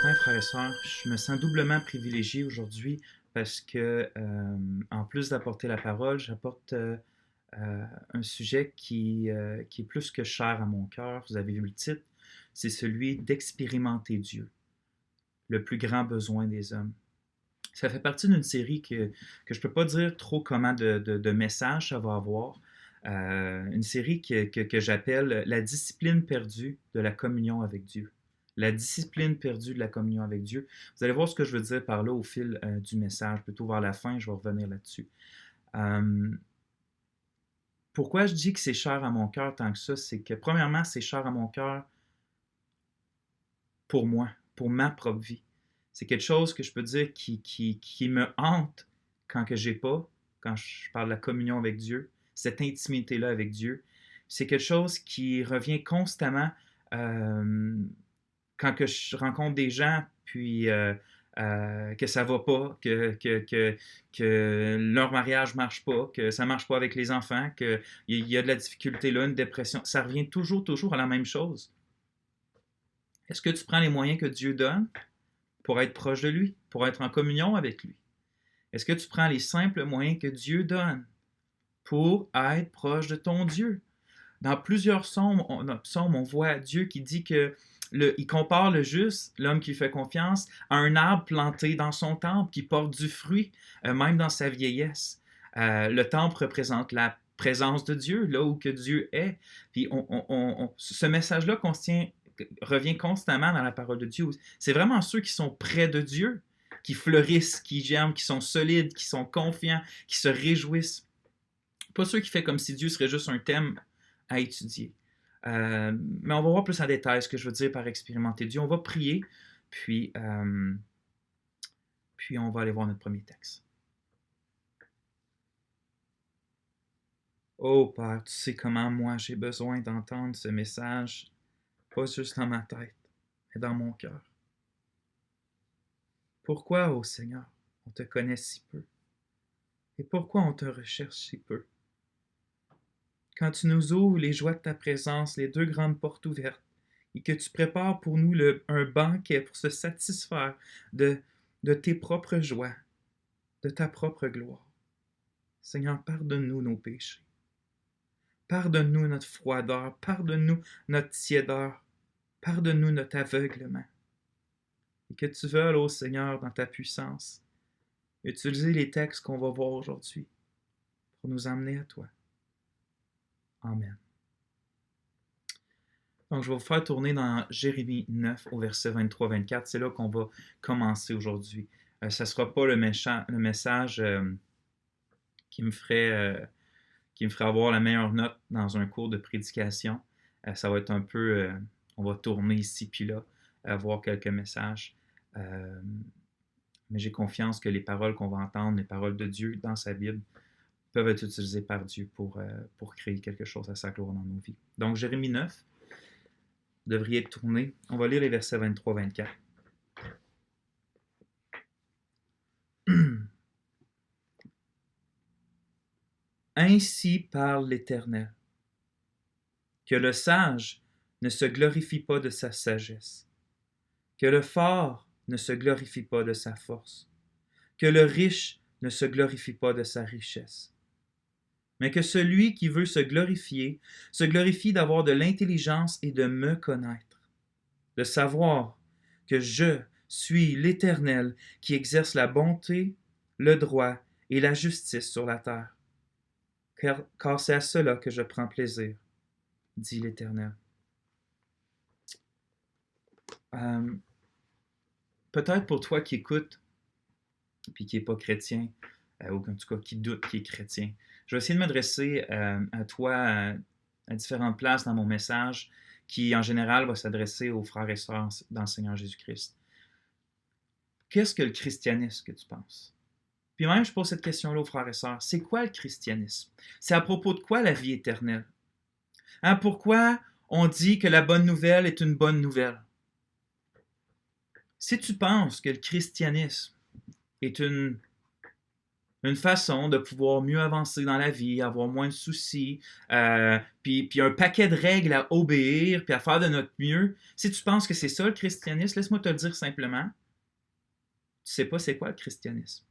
matin, frères et sœurs. Je me sens doublement privilégié aujourd'hui parce que, en plus d'apporter la parole, j'apporte un sujet qui est plus que cher à mon cœur. Vous avez vu le titre, c'est celui d'expérimenter Dieu, le plus grand besoin des hommes. Ça fait partie d'une série que je ne peux pas dire trop comment de messages ça va avoir. Une série que j'appelle La discipline perdue de la communion avec Dieu. La discipline perdue de la communion avec Dieu. Vous allez voir ce que je veux dire par là au fil du message. Plutôt vers la fin, je vais revenir là-dessus. Pourquoi je dis que c'est cher à mon cœur tant que ça? C'est que premièrement, c'est cher à mon cœur pour moi, pour ma propre vie. C'est quelque chose que je peux dire qui me hante quand que j'ai pas, quand je parle de la communion avec Dieu, cette intimité-là avec Dieu. C'est quelque chose qui revient constamment quand que je rencontre des gens, puis que ça va pas, que leur mariage marche pas, que ça marche pas avec les enfants, qu'il y a de la difficulté là, une dépression. Ça revient toujours à la même chose. Est-ce que tu prends les moyens que Dieu donne pour être proche de lui, pour être en communion avec lui? Est-ce que tu prends les simples moyens que Dieu donne pour être proche de ton Dieu? Dans plusieurs psaumes, on voit Dieu qui dit que il compare le juste, l'homme qui fait confiance, à un arbre planté dans son temple qui porte du fruit, même dans sa vieillesse. Le temple représente la présence de Dieu, là où que Dieu est. Puis ce message-là revient constamment dans la parole de Dieu. C'est vraiment ceux qui sont près de Dieu, qui fleurissent, qui germent, qui sont solides, qui sont confiants, qui se réjouissent. Pas ceux qui font comme si Dieu serait juste un thème à étudier. Mais on va voir plus en détail ce que je veux dire par expérimenter Dieu. On va prier, puis on va aller voir notre premier texte. Oh Père, tu sais comment moi j'ai besoin d'entendre ce message, pas juste dans ma tête, mais dans mon cœur. Pourquoi, ô Seigneur, on te connaît si peu? Et pourquoi on te recherche si peu? Quand tu nous ouvres les joies de ta présence, les deux grandes portes ouvertes, et que tu prépares pour nous un banquet pour se satisfaire de tes propres joies, de ta propre gloire. Seigneur, pardonne-nous nos péchés. Pardonne-nous notre froideur, pardonne-nous notre tiédeur, pardonne-nous notre aveuglement. Et que tu veuilles, ô Seigneur, dans ta puissance, utiliser les textes qu'on va voir aujourd'hui pour nous emmener à toi. Amen. Donc, je vais vous faire tourner dans Jérémie 9 au verset 23-24. C'est là qu'on va commencer aujourd'hui. Ça ne sera pas le message qui me ferait avoir la meilleure note dans un cours de prédication. Ça va être un peu... on va tourner ici puis là, voir quelques messages. Mais j'ai confiance que les paroles qu'on va entendre, les paroles de Dieu dans sa Bible, peuvent être utilisées par Dieu pour créer quelque chose à sa gloire dans nos vies. Donc, Jérémie 9, vous devriez être tourné. On va lire les versets 23-24. Ainsi parle l'Éternel, que le sage ne se glorifie pas de sa sagesse, que le fort ne se glorifie pas de sa force, que le riche ne se glorifie pas de sa richesse, mais que celui qui veut se glorifie d'avoir de l'intelligence et de me connaître, de savoir que je suis l'Éternel qui exerce la bonté, le droit et la justice sur la terre. Car c'est à cela que je prends plaisir, dit l'Éternel. Peut-être pour toi qui écoute, puis qui n'est pas chrétien, ou en tout cas qui doute qui est chrétien, je vais essayer de m'adresser à toi à différentes places dans mon message, qui en général va s'adresser aux frères et sœurs dans le Seigneur Jésus-Christ. Qu'est-ce que le christianisme que tu penses? Puis même, je pose cette question-là aux frères et sœurs. C'est quoi le christianisme? C'est à propos de quoi la vie éternelle? Pourquoi on dit que la bonne nouvelle est une bonne nouvelle? Si tu penses que le christianisme est une une façon de pouvoir mieux avancer dans la vie, avoir moins de soucis, puis un paquet de règles à obéir, puis à faire de notre mieux. Si tu penses que c'est ça le christianisme, laisse-moi te le dire simplement, tu sais pas c'est quoi le christianisme.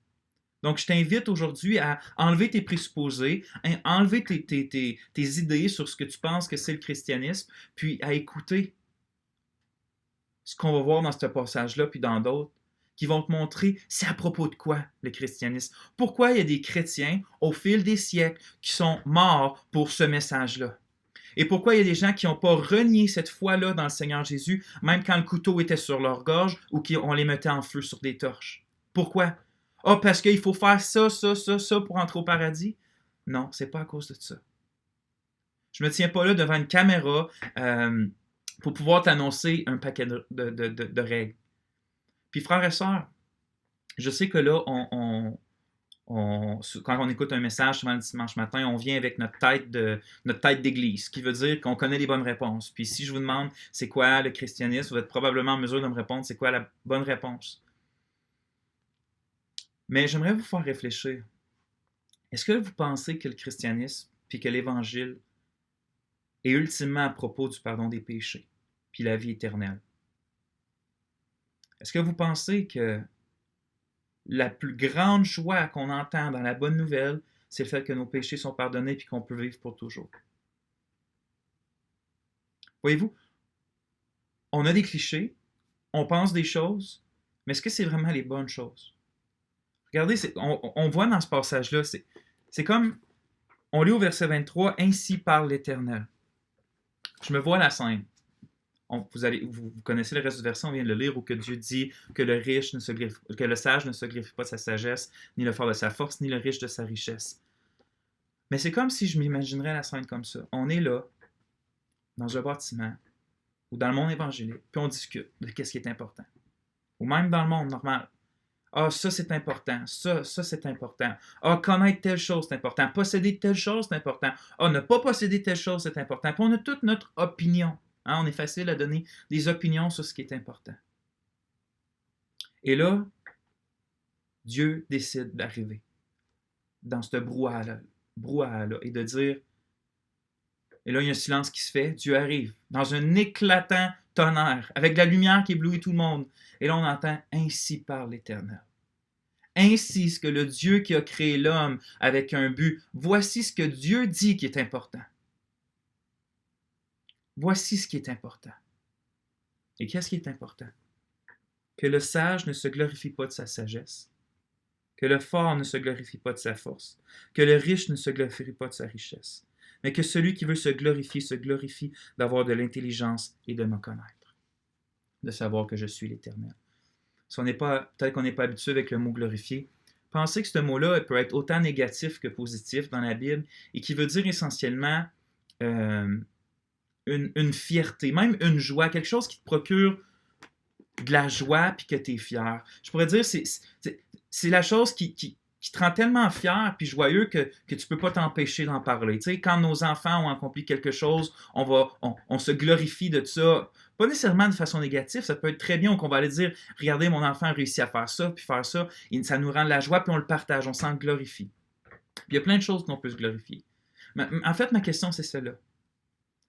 Donc, je t'invite aujourd'hui à enlever tes présupposés, enlever tes idées sur ce que tu penses que c'est le christianisme, puis à écouter ce qu'on va voir dans ce passage-là, puis dans d'autres, qui vont te montrer c'est à propos de quoi le christianisme. Pourquoi il y a des chrétiens au fil des siècles qui sont morts pour ce message-là. Et pourquoi il y a des gens qui n'ont pas renié cette foi-là dans le Seigneur Jésus, même quand le couteau était sur leur gorge ou qu'on les mettait en feu sur des torches. Pourquoi? Ah, parce qu'il faut faire ça pour entrer au paradis? Non, c'est pas à cause de ça. Je me tiens pas là devant une caméra pour pouvoir t'annoncer un paquet de règles. Puis frères et sœurs, je sais que là, quand on écoute un message souvent le dimanche matin, on vient avec notre tête d'église, ce qui veut dire qu'on connaît les bonnes réponses. Puis si je vous demande c'est quoi le christianisme, vous êtes probablement en mesure de me répondre c'est quoi la bonne réponse. Mais j'aimerais vous faire réfléchir. Est-ce que vous pensez que le christianisme puis que l'Évangile est ultimement à propos du pardon des péchés puis la vie éternelle? Est-ce que vous pensez que la plus grande joie qu'on entend dans la bonne nouvelle, c'est le fait que nos péchés sont pardonnés puis qu'on peut vivre pour toujours? Voyez-vous, on a des clichés, on pense des choses, mais est-ce que c'est vraiment les bonnes choses? Regardez, on voit dans ce passage-là, c'est comme, on lit au verset 23, « Ainsi parle l'Éternel ». Je me vois la scène. Vous connaissez le reste du verset, on vient de le lire, où que Dieu dit que le sage ne se glorifie pas de sa sagesse, ni le fort de sa force, ni le riche de sa richesse. Mais c'est comme si je m'imaginerais la scène comme ça. On est là, dans un bâtiment, ou dans le monde évangélique, puis on discute de qu'est-ce qui est important. Ou même dans le monde normal. Ah, ça c'est important, ça c'est important. Ah, connaître telle chose c'est important, posséder telle chose c'est important. Ah, ne pas posséder telle chose c'est important. Puis on a toute notre opinion. Hein, on est facile à donner des opinions sur ce qui est important. Et là, Dieu décide d'arriver dans ce brouhaha-là et de dire, et là il y a un silence qui se fait, Dieu arrive dans un éclatant tonnerre, avec de la lumière qui éblouit tout le monde. Et là on entend « Ainsi parle l'Éternel ». Ainsi, ce que le Dieu qui a créé l'homme avec un but, voici ce que Dieu dit qui est important. Voici ce qui est important. Et qu'est-ce qui est important? Que le sage ne se glorifie pas de sa sagesse, que le fort ne se glorifie pas de sa force, que le riche ne se glorifie pas de sa richesse, mais que celui qui veut se glorifie d'avoir de l'intelligence et de me connaître, de savoir que je suis l'Éternel. Peut-être qu'on n'est pas habitué avec le mot glorifier. Pensez que ce mot-là peut être autant négatif que positif dans la Bible et qui veut dire essentiellement une fierté, même une joie, quelque chose qui te procure de la joie puis que tu es fier. Je pourrais dire, c'est la chose qui te rend tellement fier puis joyeux que tu ne peux pas t'empêcher d'en parler. Tu sais, quand nos enfants ont accompli quelque chose, on se glorifie de ça. Pas nécessairement de façon négative, ça peut être très bien qu'on va aller dire « Regardez, mon enfant a réussi à faire ça, puis faire ça. » Et ça nous rend de la joie, puis on le partage, on s'en glorifie. Puis il y a plein de choses qu'on peut se glorifier. Mais, en fait, ma question, c'est celle-là.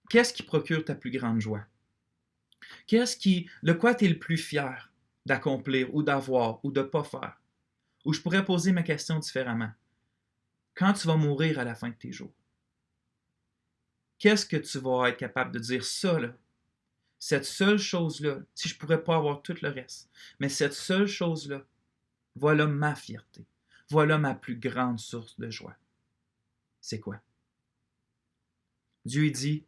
Qu'est-ce qui procure ta plus grande joie? De quoi tu es le plus fier d'accomplir ou d'avoir ou de ne pas faire? Ou je pourrais poser ma question différemment. Quand tu vas mourir à la fin de tes jours, qu'est-ce que tu vas être capable de dire ça, là? Cette seule chose-là, si je ne pourrais pas avoir tout le reste, mais cette seule chose-là, voilà ma fierté. Voilà ma plus grande source de joie. C'est quoi? Dieu dit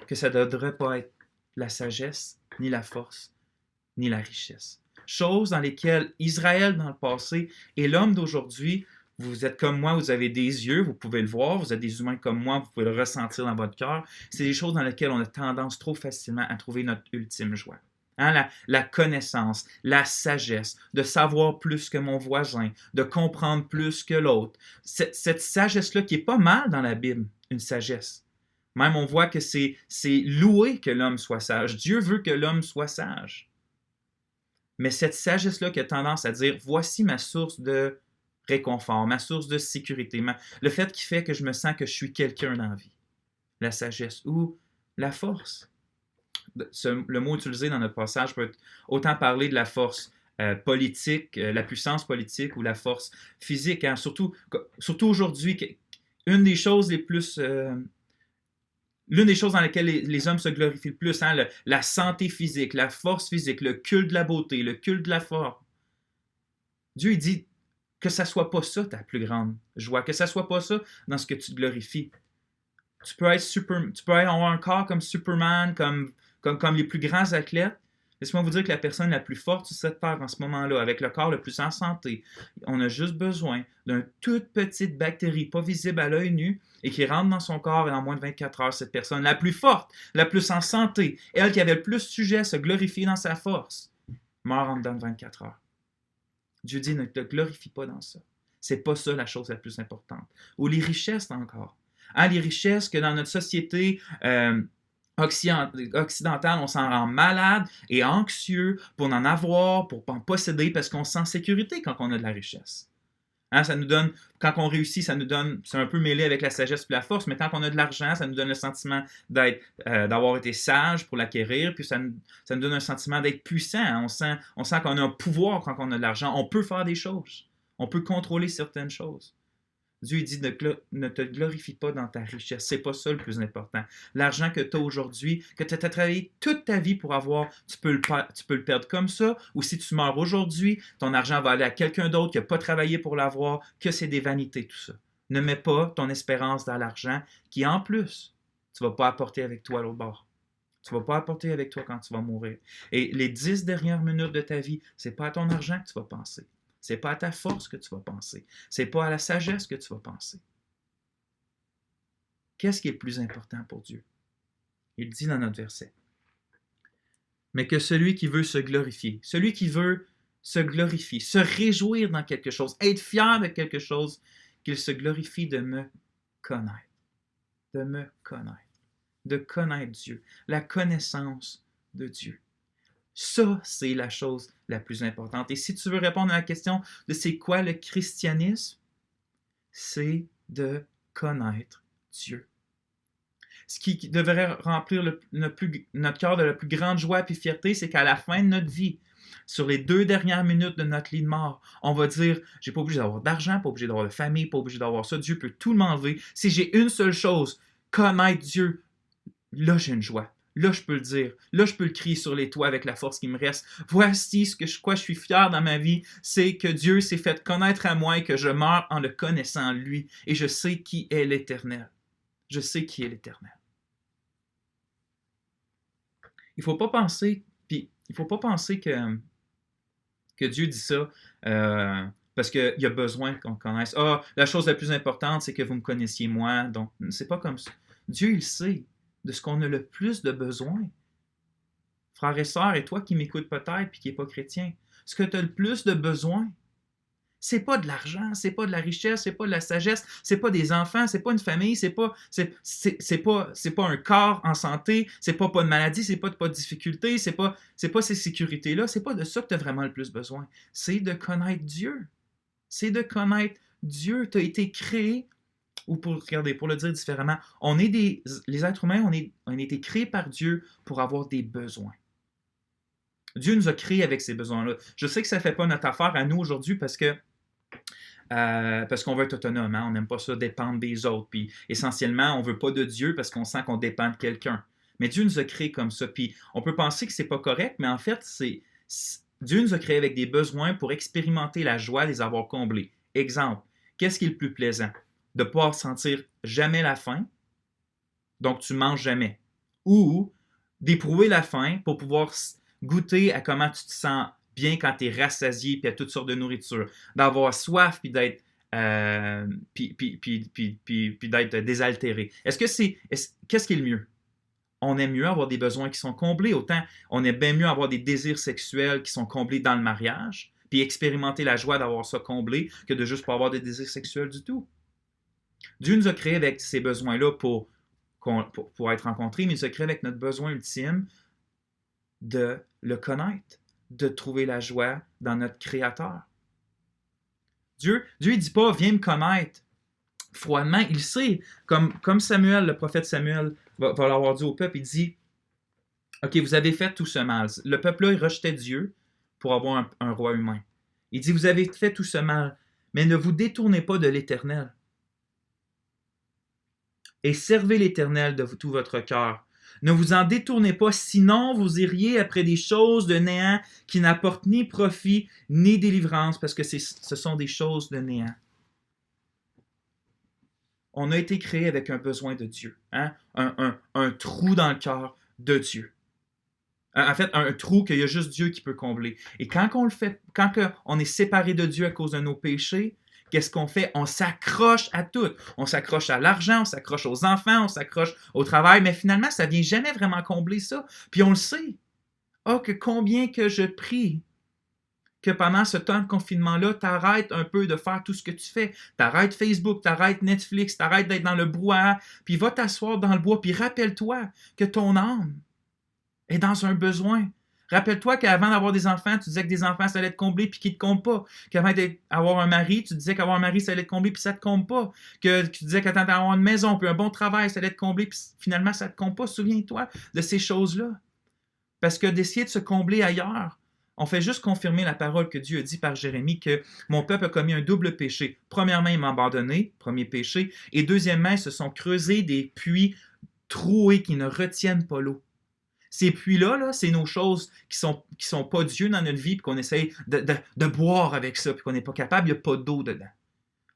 que ça ne devrait pas être la sagesse, ni la force, ni la richesse. Choses dans lesquelles Israël dans le passé et l'homme d'aujourd'hui, vous êtes comme moi, vous avez des yeux, vous pouvez le voir, vous êtes des humains comme moi, vous pouvez le ressentir dans votre cœur. C'est des choses dans lesquelles on a tendance trop facilement à trouver notre ultime joie. Hein, la connaissance, la sagesse, de savoir plus que mon voisin, de comprendre plus que l'autre. Cette sagesse-là qui est pas mal dans la Bible, une sagesse. Même on voit que c'est loué que l'homme soit sage. Dieu veut que l'homme soit sage. Mais cette sagesse-là qui a tendance à dire, voici ma source de réconfort, ma source de sécurité, le fait qui fait que je me sens que je suis quelqu'un dans la vie. La sagesse ou la force. Le mot utilisé dans notre passage peut autant parler de la force politique, la puissance politique ou la force physique. Hein. Surtout aujourd'hui, une des choses les plus... l'une des choses dans lesquelles les hommes se glorifient le plus, hein, la santé physique, la force physique, le culte de la beauté, le culte de la forme. Dieu il dit que ça ne soit pas ça ta plus grande joie, que ça ne soit pas ça dans ce que tu te glorifies. Tu peux avoir un corps comme Superman, comme les plus grands athlètes. Laissez-moi vous dire que la personne la plus forte sur cette terre en ce moment-là, avec le corps le plus en santé, on a juste besoin d'une toute petite bactérie, pas visible à l'œil nu, et qui rentre dans son corps et en moins de 24 heures, cette personne la plus forte, la plus en santé, elle qui avait le plus sujet à se glorifier dans sa force, meurt en dedans de 24 heures. Dieu dit, ne te glorifie pas dans ça. C'est pas ça la chose la plus importante. Ou les richesses encore. Hein, les richesses que dans notre société occidentale, on s'en rend malade et anxieux pour en avoir, pour en posséder, parce qu'on se sent en sécurité quand on a de la richesse. Hein, ça nous donne, quand on réussit, ça nous donne, c'est un peu mêlé avec la sagesse et la force, mais quand on a de l'argent, ça nous donne le sentiment d'avoir été sage pour l'acquérir, puis ça nous donne un sentiment d'être puissant. Hein. On sent qu'on a un pouvoir quand on a de l'argent. On peut faire des choses. On peut contrôler certaines choses. Dieu dit ne te glorifie pas dans ta richesse. C'est pas ça le plus important. L'argent que tu as aujourd'hui, que tu as travaillé toute ta vie pour avoir, tu peux le perdre comme ça. Ou si tu meurs aujourd'hui, ton argent va aller à quelqu'un d'autre qui n'a pas travaillé pour l'avoir, que c'est des vanités, tout ça. Ne mets pas ton espérance dans l'argent qui, en plus, tu ne vas pas apporter avec toi à l'autre bord. Tu ne vas pas apporter avec toi quand tu vas mourir. Et les 10 dernières minutes de ta vie, ce n'est pas à ton argent que tu vas penser. Ce n'est pas à ta force que tu vas penser. Ce n'est pas à la sagesse que tu vas penser. Qu'est-ce qui est le plus important pour Dieu? Il dit dans notre verset. Mais que celui qui veut se glorifier, celui qui veut se glorifier, se réjouir dans quelque chose, être fier de quelque chose, qu'il se glorifie de me connaître. De me connaître. De connaître Dieu. La connaissance de Dieu. Ça, c'est la chose la plus importante. Et si tu veux répondre à la question de c'est quoi le christianisme, c'est de connaître Dieu. Ce qui devrait remplir notre cœur de la plus grande joie et fierté, c'est qu'à la fin de notre vie, sur les 2 dernières minutes de notre lit de mort, on va dire, j'ai pas obligé d'avoir d'argent, pas obligé d'avoir de famille, pas obligé d'avoir ça, Dieu peut tout m'enlever. Si j'ai une seule chose, connaître Dieu, là j'ai une joie. Là, je peux le dire. Là, je peux le crier sur les toits avec la force qui me reste. Voici quoi je suis fier dans ma vie, c'est que Dieu s'est fait connaître à moi et que je meurs en le connaissant lui. Et je sais qui est l'Éternel. Je sais qui est l'Éternel. Il ne faut pas penser, que Dieu dit ça parce qu'il y a besoin qu'on connaisse. La chose la plus importante, c'est que vous me connaissiez moi. Donc, c'est pas comme ça. Dieu, il sait de ce qu'on a le plus de besoin. Frères et sœurs, et toi qui m'écoutes peut-être et qui n'es pas chrétien, ce que tu as le plus de besoin, c'est pas de l'argent, c'est pas de la richesse, c'est pas de la sagesse, c'est pas des enfants, c'est pas une famille, c'est pas un corps en santé, c'est pas de maladie, c'est pas de difficulté, c'est pas ces sécurités-là, c'est pas de ça que tu as vraiment le plus besoin. C'est de connaître Dieu. C'est de connaître Dieu. Tu as été créé. Ou pour le dire différemment, les êtres humains, on a été créés par Dieu pour avoir des besoins. Dieu nous a créés avec ces besoins-là. Je sais que ça ne fait pas notre affaire à nous aujourd'hui parce qu'on veut être autonome. Hein? On n'aime pas ça dépendre des autres. Puis essentiellement, on ne veut pas de Dieu parce qu'on sent qu'on dépend de quelqu'un. Mais Dieu nous a créés comme ça. Puis on peut penser que ce n'est pas correct, mais en fait, Dieu nous a créés avec des besoins pour expérimenter la joie de les avoir comblés. Exemple, qu'est-ce qui est le plus plaisant? De ne pas sentir jamais la faim, donc tu ne manges jamais. Ou d'éprouver la faim pour pouvoir goûter à comment tu te sens bien quand tu es rassasié puis à toutes sortes de nourriture. D'avoir soif puis d'être d'être désaltéré. Qu'est-ce qui est le mieux? On aime mieux avoir des besoins qui sont comblés. Autant on aime bien mieux avoir des désirs sexuels qui sont comblés dans le mariage puis expérimenter la joie d'avoir ça comblé que de juste pas avoir de désirs sexuels du tout. Dieu nous a créés avec ces besoins-là pour être rencontrés, mais il nous a créés avec notre besoin ultime de le connaître, de trouver la joie dans notre Créateur. Dieu il dit pas, viens me connaître froidement. Il sait, comme Samuel, le prophète Samuel, va l'avoir dit au peuple, il dit, OK, vous avez fait tout ce mal. Le peuple-là, il rejetait Dieu pour avoir un roi humain. Il dit, vous avez fait tout ce mal, mais ne vous détournez pas de l'Éternel. Et servez l'Éternel de tout votre cœur. Ne vous en détournez pas, sinon vous iriez après des choses de néant qui n'apportent ni profit ni délivrance, parce que ce sont des choses de néant. On a été créé avec un besoin de Dieu, hein? Un trou dans le cœur de Dieu. En fait, un trou qu'il y a juste Dieu qui peut combler. Et quand on est séparé de Dieu à cause de nos péchés, qu'est-ce qu'on fait? On s'accroche à tout. On s'accroche à l'argent, on s'accroche aux enfants, on s'accroche au travail, mais finalement, ça ne vient jamais vraiment combler ça. Puis on le sait. Ah, que combien que je prie que pendant ce temps de confinement-là, t'arrêtes un peu de faire tout ce que tu fais. T'arrêtes Facebook, t'arrêtes Netflix, t'arrêtes d'être dans le brouhaha, puis va t'asseoir dans le bois, puis rappelle-toi que ton âme est dans un besoin. Rappelle-toi qu'avant d'avoir des enfants, tu disais que des enfants, ça allait te combler puis qu'ils ne te comblent pas. Qu'avant d'avoir un mari, tu disais qu'avoir un mari, ça allait te combler puis ça ne te comble pas. Que tu disais qu'attends d'avoir une maison puis un bon travail, ça allait te combler puis finalement, ça ne te comble pas. Souviens-toi de ces choses-là. Parce que d'essayer de se combler ailleurs, on fait juste confirmer la parole que Dieu a dit par Jérémie que mon peuple a commis un double péché. Premièrement, ils m'ont abandonné, premier péché. Et deuxièmement, ils se sont creusés des puits troués qui ne retiennent pas l'eau. Ces puits-là, c'est nos choses qui sont pas Dieu dans notre vie, puis qu'on essaye de boire avec ça, puis qu'on n'est pas capable, il n'y a pas d'eau dedans.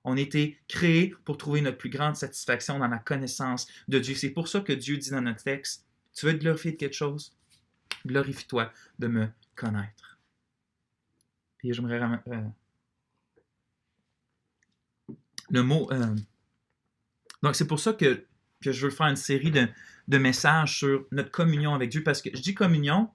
On a été créés pour trouver notre plus grande satisfaction dans la connaissance de Dieu. C'est pour ça que Dieu dit dans notre texte, tu veux te glorifier de quelque chose? Glorifie-toi de me connaître. Puis j'aimerais le mot... Donc c'est pour ça que je veux faire une série de messages sur notre communion avec Dieu. Parce que je dis communion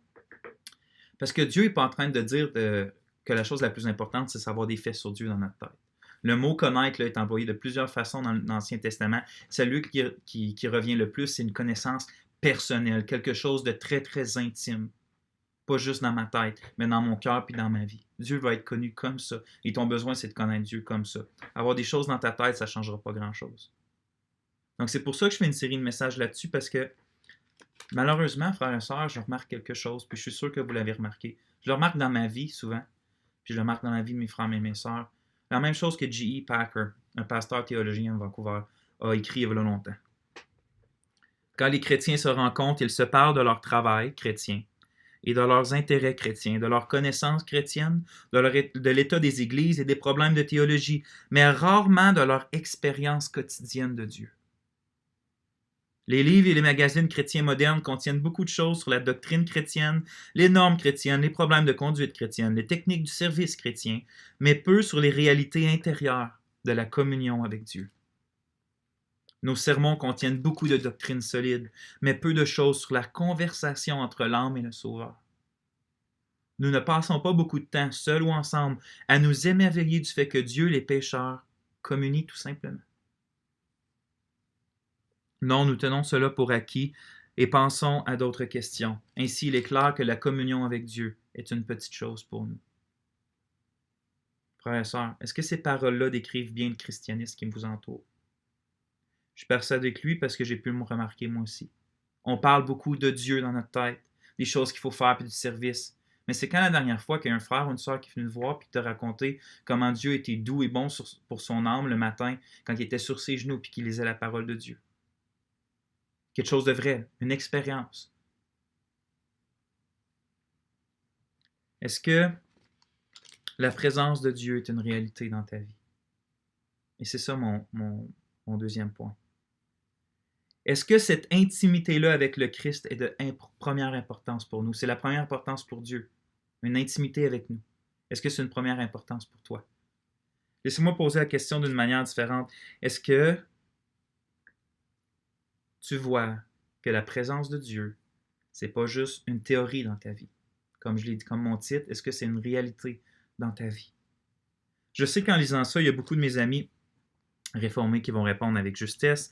parce que Dieu n'est pas en train de dire que la chose la plus importante, c'est savoir des faits sur Dieu dans notre tête. Le mot connaître là, est employé de plusieurs façons dans l'Ancien Testament. Celui qui revient le plus, c'est une connaissance personnelle, quelque chose de très, très intime. Pas juste dans ma tête, mais dans mon cœur puis dans ma vie. Dieu va être connu comme ça. Et ton besoin, c'est de connaître Dieu comme ça. Avoir des choses dans ta tête, ça ne changera pas grand-chose. Donc, c'est pour ça que je fais une série de messages là-dessus, parce que, malheureusement, frères et sœurs, je remarque quelque chose, puis je suis sûr que vous l'avez remarqué. Je le remarque dans ma vie, souvent, puis je le remarque dans la vie de mes frères et mes sœurs. La même chose que J.E. Packer, un pasteur théologien à Vancouver, a écrit il y a longtemps. Quand les chrétiens se rencontrent, ils se parlent de leur travail chrétien et de leurs intérêts chrétiens, de leurs connaissances chrétiennes, de l'état des églises et des problèmes de théologie, mais rarement de leur expérience quotidienne de Dieu. Les livres et les magazines chrétiens modernes contiennent beaucoup de choses sur la doctrine chrétienne, les normes chrétiennes, les problèmes de conduite chrétienne, les techniques du service chrétien, mais peu sur les réalités intérieures de la communion avec Dieu. Nos sermons contiennent beaucoup de doctrines solides, mais peu de choses sur la conversation entre l'âme et le Sauveur. Nous ne passons pas beaucoup de temps, seuls ou ensemble, à nous émerveiller du fait que Dieu, les pécheurs, communie tout simplement. Non, nous tenons cela pour acquis et pensons à d'autres questions. Ainsi, il est clair que la communion avec Dieu est une petite chose pour nous. Frères et sœurs, est-ce que ces paroles-là décrivent bien le christianisme qui vous entoure? Je suis persuadé que oui, parce que j'ai pu me remarquer moi aussi. On parle beaucoup de Dieu dans notre tête, des choses qu'il faut faire puis du service. Mais c'est quand la dernière fois qu'il y a un frère ou une sœur qui est venu te voir et qui t'a raconté comment Dieu était doux et bon pour son âme le matin quand il était sur ses genoux et qu'il lisait la parole de Dieu? Quelque chose de vrai, une expérience. Est-ce que la présence de Dieu est une réalité dans ta vie? Et c'est ça mon deuxième point. Est-ce que cette intimité-là avec le Christ est de première importance pour nous? C'est la première importance pour Dieu, une intimité avec nous. Est-ce que c'est une première importance pour toi? Laissez-moi poser la question d'une manière différente. Est-ce que tu vois que la présence de Dieu, c'est pas juste une théorie dans ta vie? Comme je l'ai dit, comme mon titre, est-ce que c'est une réalité dans ta vie? Je sais qu'en lisant ça, il y a beaucoup de mes amis réformés qui vont répondre avec justesse.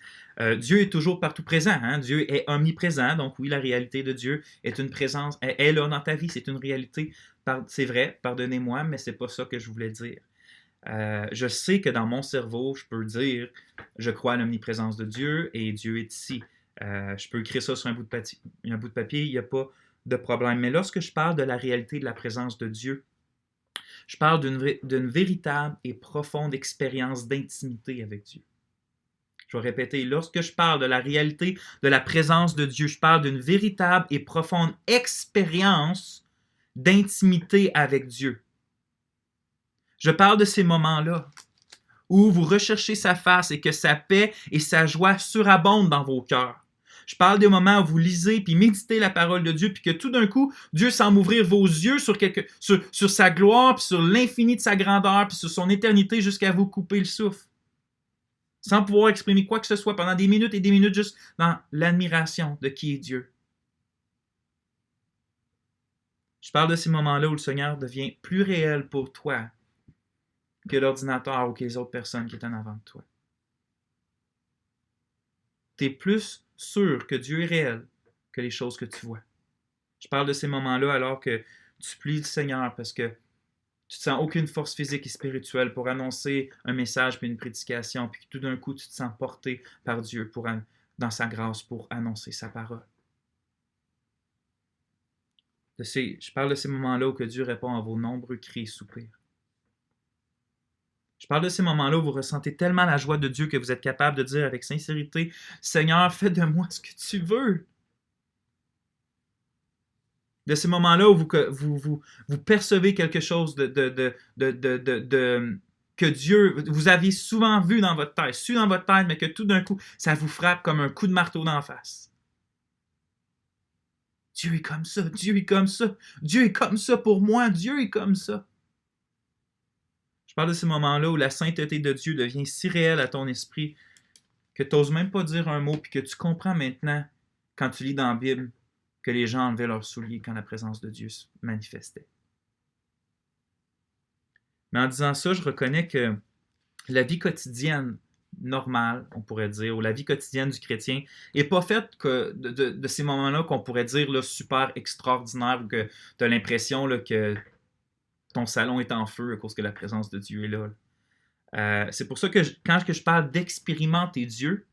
Dieu est toujours partout présent. Hein? Dieu est omniprésent. Donc oui, la réalité de Dieu est une présence. Elle est là dans ta vie. C'est une réalité. C'est vrai, pardonnez-moi, mais c'est pas ça que je voulais dire. Je sais que dans mon cerveau, je peux dire, je crois à l'omniprésence de Dieu et Dieu est ici. Je peux écrire ça sur un bout de papier, il n'y a pas de problème. Mais lorsque je parle de la réalité de la présence de Dieu, je parle d'une véritable et profonde expérience d'intimité avec Dieu. Je vais répéter, lorsque je parle de la réalité de la présence de Dieu, je parle d'une véritable et profonde expérience d'intimité avec Dieu. Je parle de ces moments-là où vous recherchez sa face et que sa paix et sa joie surabondent dans vos cœurs. Je parle des moments où vous lisez puis méditez la parole de Dieu puis que tout d'un coup, Dieu semble ouvrir vos yeux sur sa gloire puis sur l'infini de sa grandeur puis sur son éternité jusqu'à vous couper le souffle. Sans pouvoir exprimer quoi que ce soit pendant des minutes et des minutes juste dans l'admiration de qui est Dieu. Je parle de ces moments-là où le Seigneur devient plus réel pour toi que l'ordinateur ou que les autres personnes qui étaient en avant de toi. Tu es plus sûr que Dieu est réel que les choses que tu vois. Je parle de ces moments-là alors que tu plies le Seigneur parce que tu ne sens aucune force physique et spirituelle pour annoncer un message puis une prédication, puis que tout d'un coup, tu te sens porté par Dieu dans sa grâce pour annoncer sa parole. Je parle de ces moments-là où que Dieu répond à vos nombreux cris et soupirs. Je parle de ces moments-là où vous ressentez tellement la joie de Dieu que vous êtes capable de dire avec sincérité, « Seigneur, fais de moi ce que tu veux. » De ces moments-là où vous percevez quelque chose que Dieu, vous aviez souvent vu dans votre tête, su dans votre tête, mais que tout d'un coup, ça vous frappe comme un coup de marteau d'en face. Dieu est comme ça, Dieu est comme ça, Dieu est comme ça pour moi, Dieu est comme ça. Je parle de ces moments-là où la sainteté de Dieu devient si réelle à ton esprit que tu n'oses même pas dire un mot puis que tu comprends maintenant, quand tu lis dans la Bible, que les gens enlevaient leurs souliers quand la présence de Dieu se manifestait. Mais en disant ça, je reconnais que la vie quotidienne normale, on pourrait dire, ou la vie quotidienne du chrétien, n'est pas faite de ces moments-là qu'on pourrait dire là, super extraordinaires ou que tu as l'impression là, que ton salon est en feu à cause que la présence de Dieu est là. C'est pour ça que quand je parle d'expérimenter Dieu,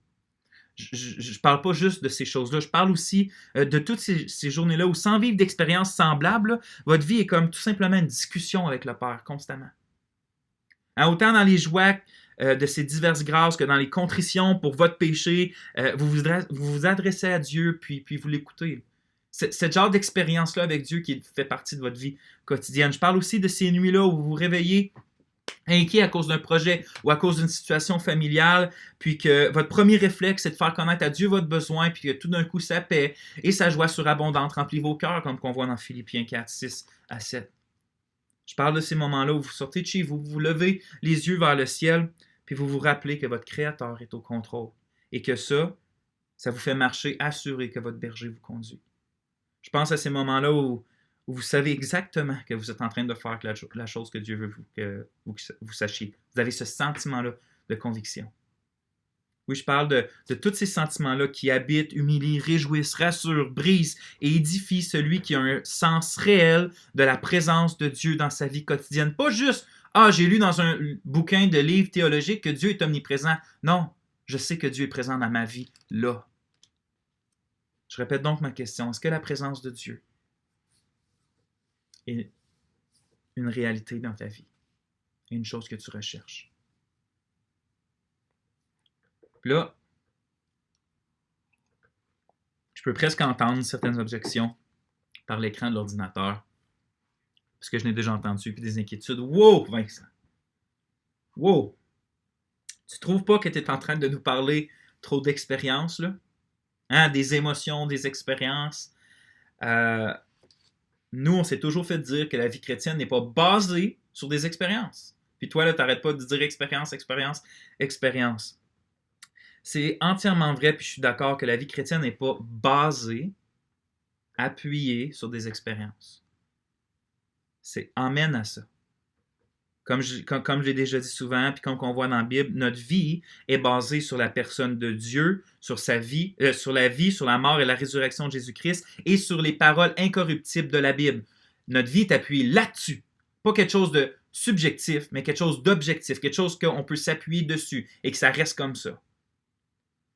je ne parle pas juste de ces choses-là, je parle aussi de toutes ces journées-là où, sans vivre d'expériences semblables, là, votre vie est comme tout simplement une discussion avec le Père, constamment. Hein, autant dans les joies de ces diverses grâces que dans les contritions pour votre péché, vous vous adressez à Dieu, puis vous l'écoutez. C'est ce genre d'expérience-là avec Dieu qui fait partie de votre vie quotidienne. Je parle aussi de ces nuits-là où vous vous réveillez inquiet à cause d'un projet ou à cause d'une situation familiale, puis que votre premier réflexe, c'est de faire connaître à Dieu votre besoin, puis que tout d'un coup, sa paix et sa joie surabondante remplit vos cœurs, comme qu'on voit dans Philippiens 4, 6 à 7. Je parle de ces moments-là où vous sortez de chez vous, vous levez les yeux vers le ciel, puis vous vous rappelez que votre Créateur est au contrôle, et que ça vous fait marcher assuré que votre berger vous conduit. Je pense à ces moments-là où vous savez exactement que vous êtes en train de faire la chose que Dieu veut que vous sachiez. Vous avez ce sentiment-là de conviction. Oui, je parle de tous ces sentiments-là qui habitent, humilient, réjouissent, rassurent, brisent et édifient celui qui a un sens réel de la présence de Dieu dans sa vie quotidienne. Pas juste « Ah, j'ai lu dans un bouquin de livres théologiques que Dieu est omniprésent. » Non, je sais que Dieu est présent dans ma vie, là. Je répète donc ma question. Est-ce que la présence de Dieu est une réalité dans ta vie? Et une chose que tu recherches? Puis là, je peux presque entendre certaines objections par l'écran de l'ordinateur. Parce que je n'ai déjà entendu, puis des inquiétudes. Wow, Vincent! Wow! Tu trouves pas que tu es en train de nous parler trop d'expériences, là? Hein? Des émotions, des expériences. Nous, on s'est toujours fait dire que la vie chrétienne n'est pas basée sur des expériences. Puis toi, là, t'arrêtes pas de dire expérience, expérience, expérience. C'est entièrement vrai, puis je suis d'accord que la vie chrétienne n'est pas basée, appuyée sur des expériences. C'est amène à ça. Comme je l'ai déjà dit souvent, puis comme on voit dans la Bible, notre vie est basée sur la personne de Dieu, sur sa vie, sur la vie, sur la mort et la résurrection de Jésus-Christ, et sur les paroles incorruptibles de la Bible. Notre vie est appuyée là-dessus. Pas quelque chose de subjectif, mais quelque chose d'objectif, quelque chose qu'on peut s'appuyer dessus et que ça reste comme ça.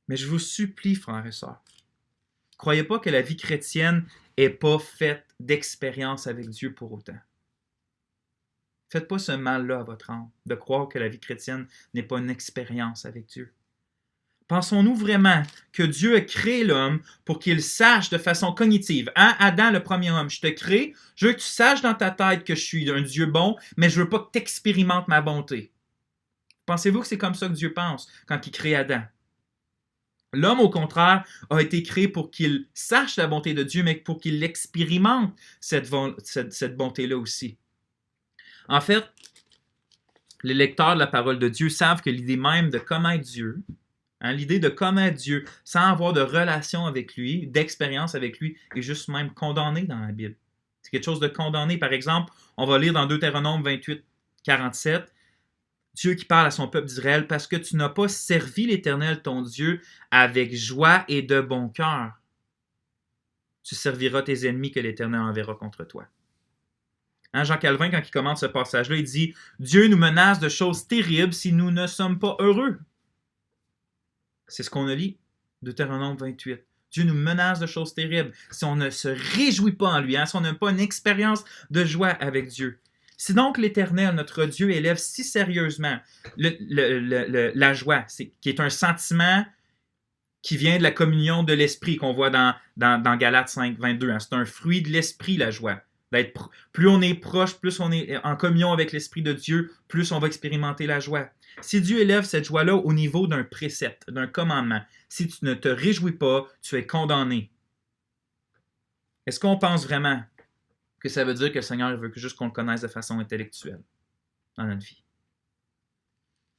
Mais je vous supplie, frères et sœurs, croyez pas que la vie chrétienne n'est pas faite d'expérience avec Dieu pour autant. Faites pas ce mal-là à votre âme, de croire que la vie chrétienne n'est pas une expérience avec Dieu. Pensons-nous vraiment que Dieu a créé l'homme pour qu'il sache de façon cognitive? Hein, Adam, le premier homme, je te crée, je veux que tu saches dans ta tête que je suis un Dieu bon, mais je veux pas que tu expérimentes ma bonté. Pensez-vous que c'est comme ça que Dieu pense quand il crée Adam? L'homme, au contraire, a été créé pour qu'il sache la bonté de Dieu, mais pour qu'il expérimente cette bonté-là aussi. En fait, les lecteurs de la parole de Dieu savent que l'idée même de connaître Dieu, l'idée de connaître Dieu sans avoir de relation avec lui, d'expérience avec lui, est juste même condamnée dans la Bible. C'est quelque chose de condamné. Par exemple, on va lire dans Deutéronome 28, 47, Dieu qui parle à son peuple d'Israël, parce que tu n'as pas servi l'Éternel ton Dieu avec joie et de bon cœur. Tu serviras tes ennemis que l'Éternel enverra contre toi. Jean Calvin, quand il commente ce passage-là, il dit « Dieu nous menace de choses terribles si nous ne sommes pas heureux. » C'est ce qu'on a lu, Deutéronome 28. Dieu nous menace de choses terribles si on ne se réjouit pas en lui, si on n'a pas une expérience de joie avec Dieu. Si donc l'Éternel, notre Dieu, élève si sérieusement la joie, qui est un sentiment qui vient de la communion de l'Esprit qu'on voit dans Galates 5, 22. C'est un fruit de l'Esprit, la joie. Plus on est proche, plus on est en communion avec l'Esprit de Dieu, plus on va expérimenter la joie. Si Dieu élève cette joie-là au niveau d'un précepte, d'un commandement, si tu ne te réjouis pas, tu es condamné. Est-ce qu'on pense vraiment que ça veut dire que le Seigneur veut juste qu'on le connaisse de façon intellectuelle dans notre vie?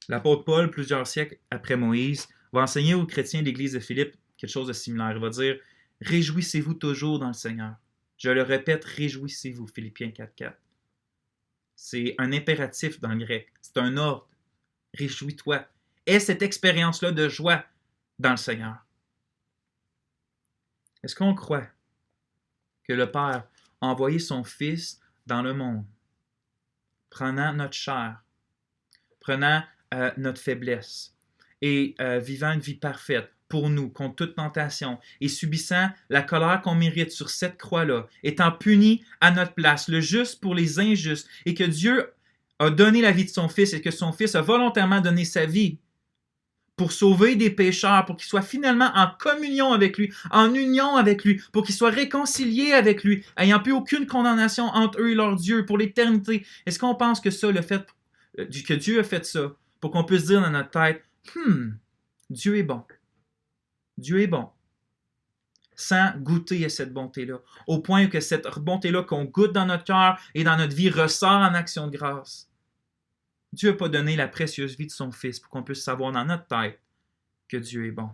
L'apôtre Paul, plusieurs siècles après Moïse, va enseigner aux chrétiens de l'Église de Philippe quelque chose de similaire. Il va dire « Réjouissez-vous toujours dans le Seigneur ». Je le répète, réjouissez-vous, Philippiens 4.4. C'est un impératif dans le grec. C'est un ordre. Réjouis-toi. Aie cette expérience-là de joie dans le Seigneur. Est-ce qu'on croit que le Père a envoyé son Fils dans le monde, prenant notre chair, prenant notre faiblesse et vivant une vie parfaite pour nous, contre toute tentation, et subissant la colère qu'on mérite sur cette croix-là, étant puni à notre place, le juste pour les injustes, et que Dieu a donné la vie de son Fils, et que son Fils a volontairement donné sa vie pour sauver des pécheurs, pour qu'ils soient finalement en communion avec lui, en union avec lui, pour qu'ils soient réconciliés avec lui, ayant plus aucune condamnation entre eux et leur Dieu pour l'éternité. Est-ce qu'on pense que ça, le fait que Dieu a fait ça, pour qu'on puisse dire dans notre tête, Dieu est bon. Dieu est bon, sans goûter à cette bonté-là, au point que cette bonté-là qu'on goûte dans notre cœur et dans notre vie ressort en action de grâce. Dieu n'a pas donné la précieuse vie de son Fils pour qu'on puisse savoir dans notre tête que Dieu est bon.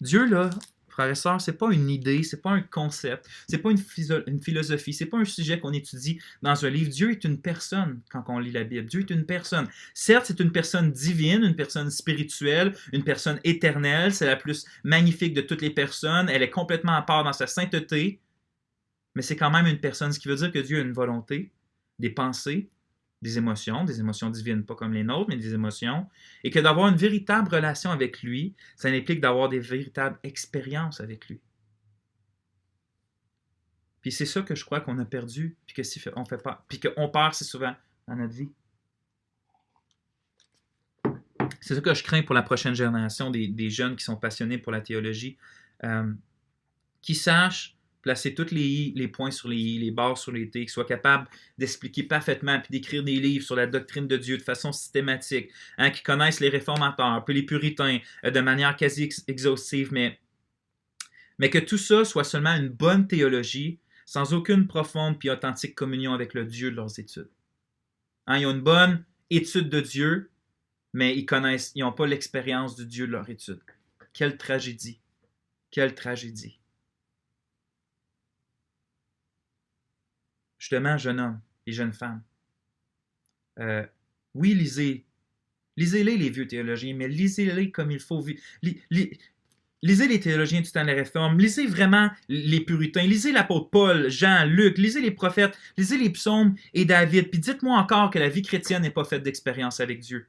Dieu, là, frères et sœurs, c'est pas une idée, c'est pas un concept, c'est pas une philosophie, c'est pas un sujet qu'on étudie dans un livre. Dieu est une personne quand on lit la Bible. Dieu est une personne. Certes, c'est une personne divine, une personne spirituelle, une personne éternelle. C'est la plus magnifique de toutes les personnes. Elle est complètement à part dans sa sainteté. Mais c'est quand même une personne, ce qui veut dire que Dieu a une volonté, des pensées, des émotions divines, pas comme les nôtres, mais des émotions, et que d'avoir une véritable relation avec lui, ça implique d'avoir des véritables expériences avec lui. Puis c'est ça que je crois qu'on a perdu, puis que si on fait pas, puis qu'on perd si souvent dans notre vie. C'est ça que je crains pour la prochaine génération des jeunes qui sont passionnés pour la théologie, qui sachent placer tous les points sur les i, les barres sur les t, qui soient capables d'expliquer parfaitement puis d'écrire des livres sur la doctrine de Dieu de façon systématique, qui connaissent les réformateurs, puis les puritains de manière quasi exhaustive, mais que tout ça soit seulement une bonne théologie sans aucune profonde puis authentique communion avec le Dieu de leurs études. Ils ont une bonne étude de Dieu, mais ils n'ont pas l'expérience du Dieu de leur étude. Quelle tragédie! Quelle tragédie! Justement, jeunes hommes et jeunes femmes, oui, lisez-les, les vieux théologiens, mais lisez-les comme il faut. Lisez les théologiens du temps de la Réforme, lisez vraiment les puritains, lisez l'apôtre Paul, Jean, Luc, lisez les prophètes, lisez les psaumes et David, puis dites-moi encore que la vie chrétienne n'est pas faite d'expérience avec Dieu.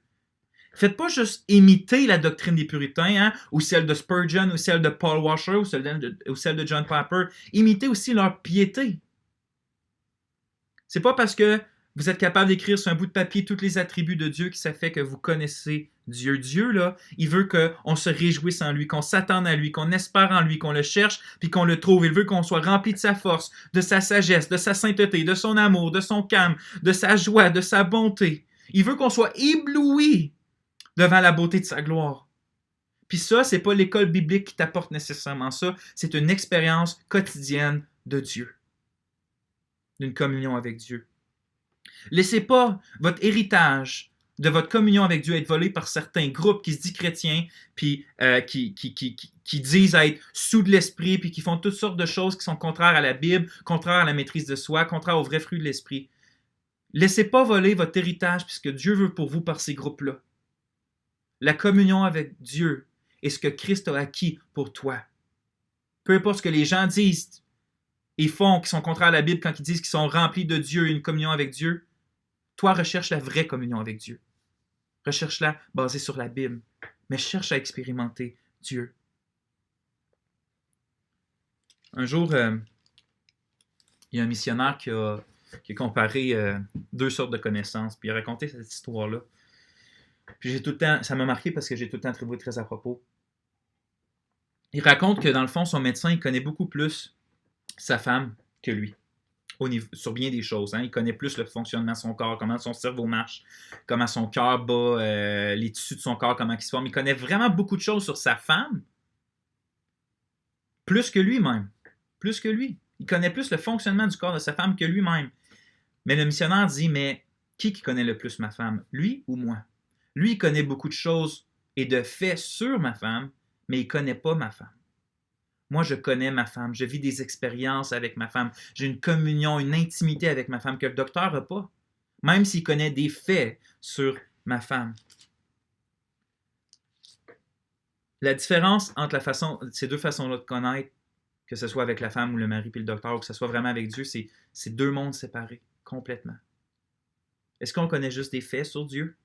Faites pas juste imiter la doctrine des puritains, hein, ou celle de Spurgeon, ou celle de Paul Washer, ou celle de John Piper. Imitez aussi leur piété. C'est pas parce que vous êtes capable d'écrire sur un bout de papier tous les attributs de Dieu que ça fait que vous connaissez Dieu. Dieu, là, il veut qu'on se réjouisse en lui, qu'on s'attende à lui, qu'on espère en lui, qu'on le cherche, puis qu'on le trouve. Il veut qu'on soit rempli de sa force, de sa sagesse, de sa sainteté, de son amour, de son calme, de sa joie, de sa bonté. Il veut qu'on soit ébloui devant la beauté de sa gloire. Puis ça, c'est pas l'école biblique qui t'apporte nécessairement ça, c'est une expérience quotidienne de Dieu, d'une communion avec Dieu. Laissez pas votre héritage de votre communion avec Dieu être volé par certains groupes qui se disent chrétiens, puis qui disent être sous de l'esprit, puis qui font toutes sortes de choses qui sont contraires à la Bible, contraires à la maîtrise de soi, contraires aux vrais fruits de l'esprit. Laissez pas voler votre héritage puisque Dieu veut pour vous par ces groupes-là. La communion avec Dieu est ce que Christ a acquis pour toi. Peu importe ce que les gens disent et font qui sont contraires à la Bible quand ils disent qu'ils sont remplis de Dieu et une communion avec Dieu, toi, recherche la vraie communion avec Dieu. Recherche-la basée sur la Bible, mais cherche à expérimenter Dieu. Un jour, il y a un missionnaire qui a comparé deux sortes de connaissances, puis il a raconté cette histoire-là. Puis j'ai tout le temps, ça m'a marqué parce que j'ai tout le temps trouvé très à propos. Il raconte que dans le fond, son médecin, il connaît beaucoup plus sa femme que lui, sur bien des choses. Hein. Il connaît plus le fonctionnement de son corps, comment son cerveau marche, comment son cœur bat, les tissus de son corps, comment ils se forment. Il connaît vraiment beaucoup de choses sur sa femme, plus que lui-même. Plus que lui. Il connaît plus le fonctionnement du corps de sa femme que lui-même. Mais le missionnaire dit, mais qui connaît le plus ma femme, lui ou moi? Lui, il connaît beaucoup de choses et de faits sur ma femme, mais il ne connaît pas ma femme. Moi, je connais ma femme, je vis des expériences avec ma femme, j'ai une communion, une intimité avec ma femme que le docteur n'a pas, même s'il connaît des faits sur ma femme. La différence entre ces deux façons-là de connaître, que ce soit avec la femme ou le mari puis le docteur, ou que ce soit vraiment avec Dieu, c'est deux mondes séparés, complètement. Est-ce qu'on connaît juste des faits sur Dieu?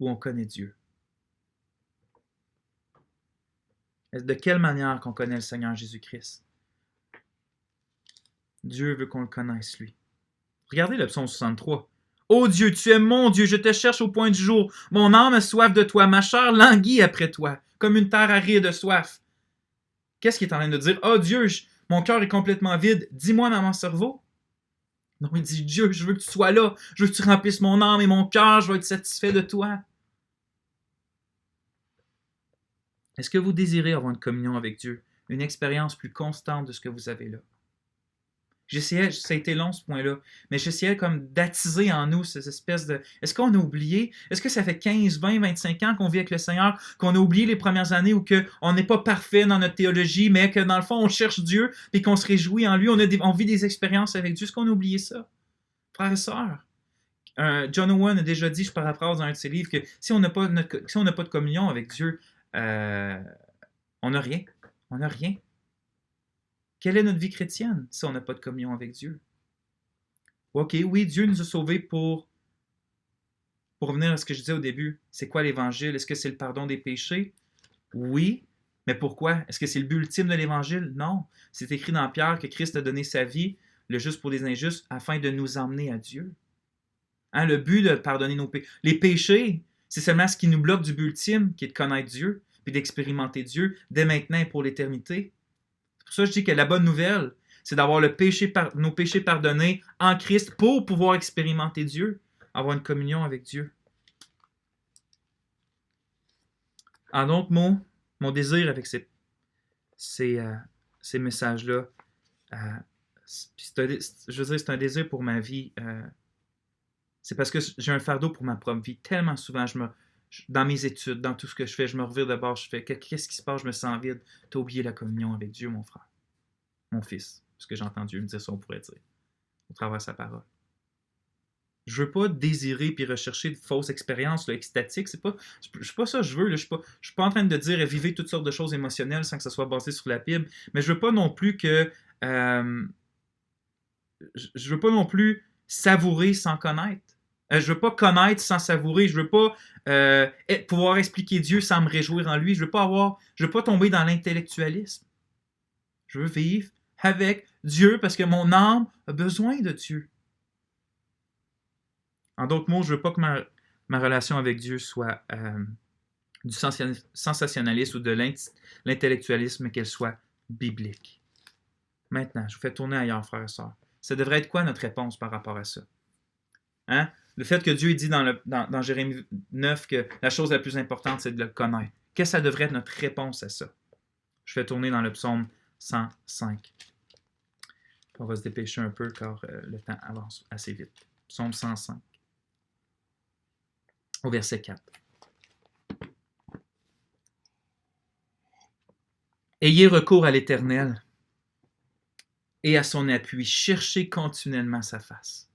Ou on connaît Dieu? De quelle manière qu'on connaît le Seigneur Jésus-Christ? Dieu veut qu'on le connaisse, lui. Regardez le psaume 63. « Ô Dieu, tu es mon Dieu, je te cherche au point du jour. Mon âme a soif de toi, ma chair languit après toi, comme une terre aride de soif. » Qu'est-ce qu'il est en train de dire? « Oh Dieu, mon cœur est complètement vide. Dis-moi dans mon cerveau. » Non, il dit, Dieu, je veux que tu sois là. Je veux que tu remplisses mon âme et mon cœur. Je veux être satisfait de toi. Est-ce que vous désirez avoir une communion avec Dieu? Une expérience plus constante de ce que vous avez là? J'essayais, ça a été long ce point-là, mais j'essayais comme d'attiser en nous cette espèce de... Est-ce qu'on a oublié? Est-ce que ça fait 15, 20, 25 ans qu'on vit avec le Seigneur, qu'on a oublié les premières années où on n'est pas parfait dans notre théologie, mais que dans le fond, on cherche Dieu et qu'on se réjouit en lui, on vit des expériences avec Dieu? Est-ce qu'on a oublié ça? Frères et sœurs, John Owen a déjà dit, je paraphrase dans un de ses livres, que si on n'a pas de communion avec Dieu, on n'a rien. On n'a rien. Quelle est notre vie chrétienne si on n'a pas de communion avec Dieu? Ok, oui, Dieu nous a sauvés pour revenir à ce que je disais au début. C'est quoi l'Évangile? Est-ce que c'est le pardon des péchés? Oui, mais pourquoi? Est-ce que c'est le but ultime de l'Évangile? Non. C'est écrit dans Pierre que Christ a donné sa vie, le juste pour les injustes, afin de nous emmener à Dieu. Hein, le but de pardonner nos péchés. Les péchés, c'est seulement ce qui nous bloque du but ultime, qui est de connaître Dieu, puis d'expérimenter Dieu dès maintenant et pour l'éternité. C'est pour ça que je dis que la bonne nouvelle, c'est d'avoir nos péchés pardonnés en Christ pour pouvoir expérimenter Dieu, avoir une communion avec Dieu. En d'autres mots, mon désir avec ces messages-là, je veux dire, c'est un désir pour ma vie. C'est parce que j'ai un fardeau pour ma propre vie. Tellement souvent, dans mes études, dans tout ce que je fais, je me revire de bord, je fais, qu'est-ce qui se passe? Je me sens vide. Tu as oublié la communion avec Dieu, mon frère, mon fils. Parce que j'ai entendu Dieu me dire ça, on pourrait dire, au travers de sa parole. Je veux pas désirer puis rechercher de fausses expériences là, extatiques. C'est pas ça que je veux. Là. Je suis pas en train de dire vivez toutes sortes de choses émotionnelles sans que ça soit basé sur la Bible. Mais je veux pas non plus que je veux pas non plus savourer sans connaître. Je veux pas connaître sans savourer. Je veux pas pouvoir expliquer Dieu sans me réjouir en lui. Je veux pas tomber dans l'intellectualisme. Je veux vivre avec Dieu parce que mon âme a besoin de Dieu. En d'autres mots, je veux pas que ma relation avec Dieu soit du sensationnalisme ou de l'intellectualisme, mais qu'elle soit biblique. Maintenant, je vous fais tourner ailleurs, frères et sœurs. Ça devrait être quoi notre réponse par rapport à ça? Hein? Le fait que Dieu dit dans Jérémie 9 que la chose la plus importante, c'est de le connaître. Qu'est-ce que ça devrait être notre réponse à ça? Je fais tourner dans le psaume 105. On va se dépêcher un peu car le temps avance assez vite. Psaume 105. Au verset 4. Ayez recours à l'Éternel et à son appui. Cherchez continuellement sa face.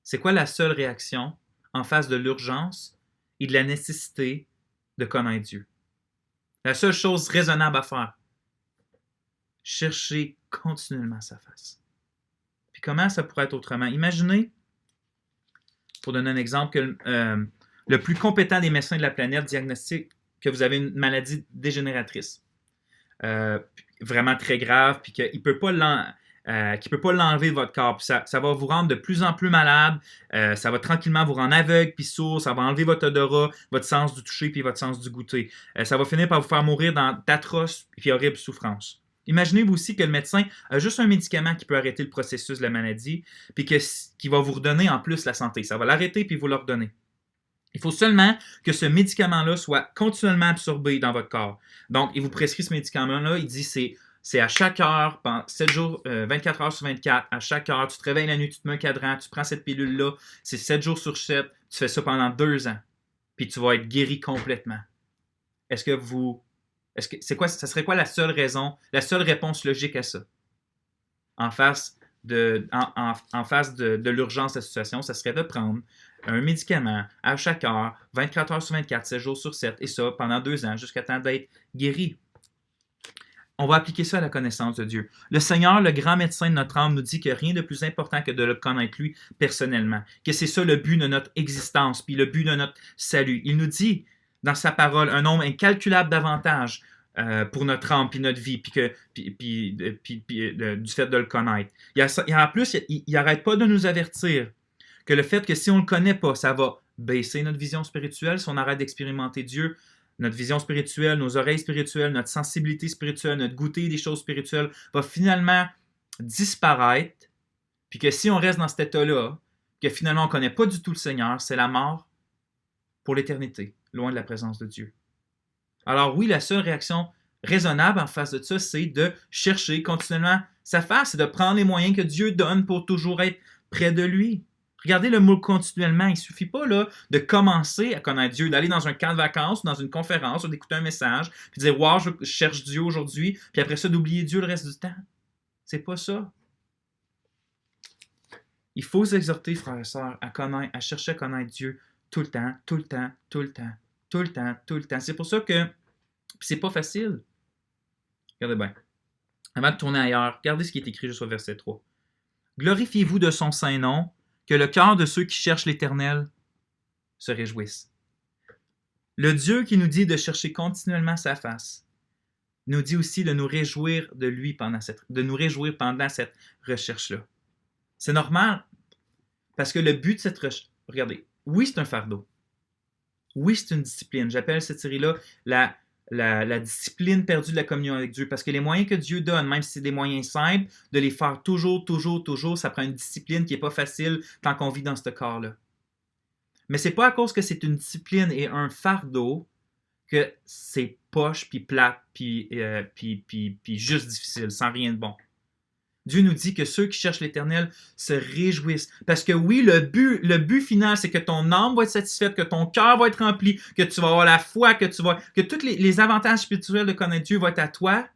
C'est quoi la seule réaction en face de l'urgence et de la nécessité de connaître Dieu? La seule chose raisonnable à faire, chercher continuellement sa face. Puis comment ça pourrait être autrement? Imaginez, pour donner un exemple, que le plus compétent des médecins de la planète diagnostique que vous avez une maladie dégénératrice. Vraiment très grave, puis qu'il ne peut pas l'enlever de votre corps. Puis ça va vous rendre de plus en plus malade, ça va tranquillement vous rendre aveugle puis sourd, ça va enlever votre odorat, votre sens du toucher puis votre sens du goûter. Ça va finir par vous faire mourir dans d'atroces puis horribles souffrances. Imaginez-vous aussi que le médecin a juste un médicament qui peut arrêter le processus de la maladie, puis qui va vous redonner en plus la santé. Ça va l'arrêter puis vous le redonner. Il faut seulement que ce médicament-là soit continuellement absorbé dans votre corps. Donc, il vous prescrit ce médicament-là, il dit c'est à chaque heure, pendant 7 jours, 24 heures sur 24, à chaque heure, tu te réveilles la nuit, tu te mets un cadran, tu prends cette pilule-là, c'est 7 jours sur 7, tu fais ça pendant 2 ans, puis tu vas être guéri complètement. Ça serait quoi la seule raison, la seule réponse logique à ça? En face de l'urgence de la situation, ça serait de prendre un médicament à chaque heure, 24 heures sur 24, 7 jours sur 7, et ça pendant 2 ans, jusqu'à temps d'être guéri. On va appliquer ça à la connaissance de Dieu. Le Seigneur, le grand médecin de notre âme, nous dit que rien de plus important que de le connaître lui personnellement, que c'est ça le but de notre existence, puis le but de notre salut. Il nous dit dans sa parole un nombre incalculable d'avantages pour notre âme puis notre vie, du fait de le connaître. En plus, il n'arrête pas de nous avertir que le fait que si on ne le connaît pas, ça va baisser notre vision spirituelle si on arrête d'expérimenter Dieu. Notre vision spirituelle, nos oreilles spirituelles, notre sensibilité spirituelle, notre goûter des choses spirituelles va finalement disparaître, puis que si on reste dans cet état-là, que finalement on ne connaît pas du tout le Seigneur, c'est la mort pour l'éternité, loin de la présence de Dieu. Alors oui, la seule réaction raisonnable en face de ça, c'est de chercher continuellement sa face, c'est de prendre les moyens que Dieu donne pour toujours être près de lui. Regardez le mot continuellement. Il ne suffit pas là, de commencer à connaître Dieu, d'aller dans un camp de vacances, ou dans une conférence, ou d'écouter un message, puis de dire « Wow, je cherche Dieu aujourd'hui », puis après ça, d'oublier Dieu le reste du temps. C'est pas ça. Il faut s'exhorter, frères et sœurs, à chercher à connaître Dieu tout le temps, tout le temps, tout le temps, tout le temps, tout le temps. C'est pour ça que c'est pas facile. Regardez bien. Avant de tourner ailleurs, regardez ce qui est écrit juste au verset 3. « Glorifiez-vous de son saint nom, que le cœur de ceux qui cherchent l'Éternel se réjouisse. » Le Dieu qui nous dit de chercher continuellement sa face nous dit aussi de nous réjouir de lui pendant cette recherche-là. C'est normal, parce que le but de cette recherche... Regardez, oui, c'est un fardeau. Oui, c'est une discipline. J'appelle cette série-là la discipline perdue de la communion avec Dieu. Parce que les moyens que Dieu donne, même si c'est des moyens simples, de les faire toujours, ça prend une discipline qui n'est pas facile tant qu'on vit dans ce corps-là. Mais c'est pas à cause que c'est une discipline et un fardeau que c'est poche, puis plate, puis juste difficile, sans rien de bon. Dieu nous dit que ceux qui cherchent l'Éternel se réjouissent. Parce que oui, le but final, c'est que ton âme va être satisfaite, que ton cœur va être rempli, que tu vas avoir la foi, que tous les avantages spirituels de connaître Dieu vont être à toi.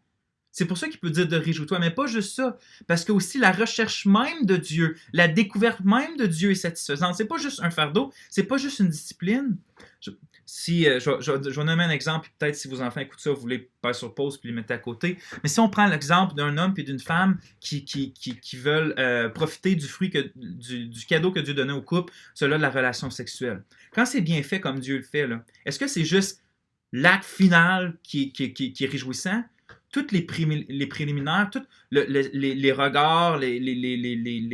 C'est pour ça qu'il peut dire de réjouis-toi, mais pas juste ça, parce que aussi la recherche même de Dieu, la découverte même de Dieu est satisfaisante. C'est pas juste un fardeau, c'est pas juste une discipline. Je vais nommer un exemple, puis peut-être si vos enfants écoutent ça, vous voulez passer sur pause puis les mettre à côté. Mais si on prend l'exemple d'un homme et d'une femme qui veulent profiter du fruit, du cadeau que Dieu donnait au couple, cela de la relation sexuelle. Quand c'est bien fait comme Dieu le fait, là, est-ce que c'est juste l'acte final qui est réjouissant? Toutes les préliminaires, tous les regards, les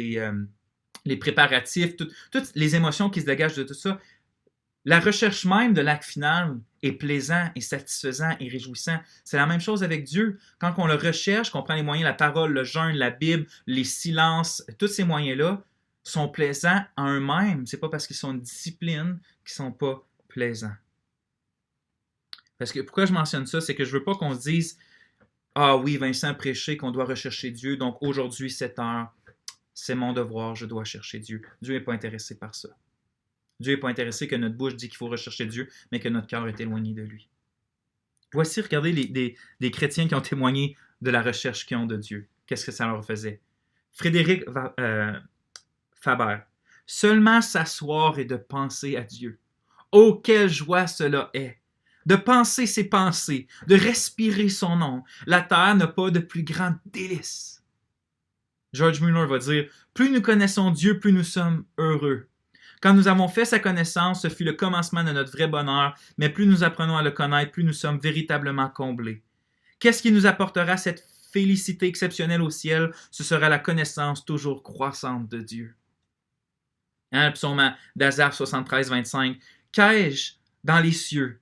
préparatifs, toutes les émotions qui se dégagent de tout ça, la recherche même de l'acte final est plaisant, est satisfaisant et réjouissant. C'est la même chose avec Dieu. Quand on le recherche, qu'on prend les moyens, la parole, le jeûne, la Bible, les silences, tous ces moyens-là sont plaisants en eux-mêmes. C'est pas parce qu'ils sont une discipline qu'ils sont pas plaisants. Parce que pourquoi je mentionne ça, c'est que je veux pas qu'on se dise ah oui, Vincent a prêché qu'on doit rechercher Dieu, donc aujourd'hui, 7 heures, c'est mon devoir, je dois chercher Dieu. Dieu n'est pas intéressé par ça. Dieu n'est pas intéressé que notre bouche dit qu'il faut rechercher Dieu, mais que notre cœur est éloigné de lui. Voici, regardez des chrétiens qui ont témoigné de la recherche qu'ils ont de Dieu. Qu'est-ce que ça leur faisait? Frédéric Faber. Seulement s'asseoir et de penser à Dieu. Oh, quelle joie cela est! De penser ses pensées, de respirer son nom. La terre n'a pas de plus grand délice. George Mueller va dire, plus nous connaissons Dieu, plus nous sommes heureux. Quand nous avons fait sa connaissance, ce fut le commencement de notre vrai bonheur, mais plus nous apprenons à le connaître, plus nous sommes véritablement comblés. Qu'est-ce qui nous apportera cette félicité exceptionnelle au ciel? Ce sera la connaissance toujours croissante de Dieu. Le psaume d'Asaph 73, 25. Qu'ai-je dans les cieux?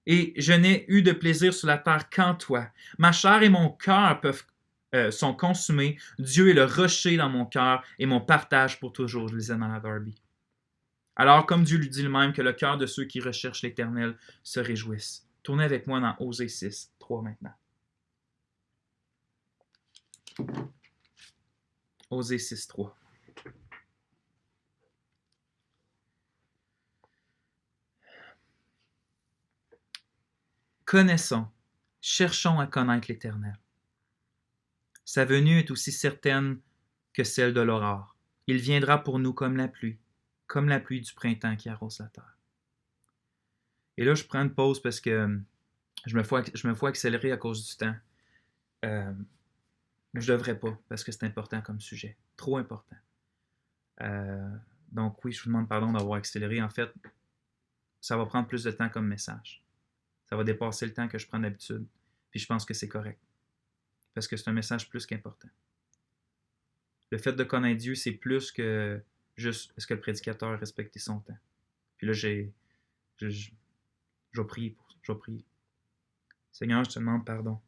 Et je n'ai eu de plaisir sur la terre qu'en toi. Ma chair et mon cœur sont consumés. Dieu est le rocher dans mon cœur et mon partage pour toujours. Je lisais dans la Darby. Alors, comme Dieu lui dit lui-même, que le cœur de ceux qui recherchent l'Éternel se réjouisse. Tournez avec moi dans Osée 6, 3 maintenant. Osée 6, 3. Connaissons, cherchons à connaître l'Éternel. Sa venue est aussi certaine que celle de l'aurore. Il viendra pour nous comme la pluie du printemps qui arrose la terre. Et là, je prends une pause parce que je me fais accélérer à cause du temps. Je ne devrais pas, parce que c'est important comme sujet. Trop important. Donc oui, je vous demande pardon d'avoir accéléré. En fait, ça va prendre plus de temps comme message. Ça va dépasser le temps que je prends d'habitude. Puis je pense que c'est correct. Parce que c'est un message plus qu'important. Le fait de connaître Dieu, c'est plus que juste est-ce que le prédicateur a respecté son temps. Puis là, je vais prier pour ça. Je vais prier. Seigneur, je te demande pardon.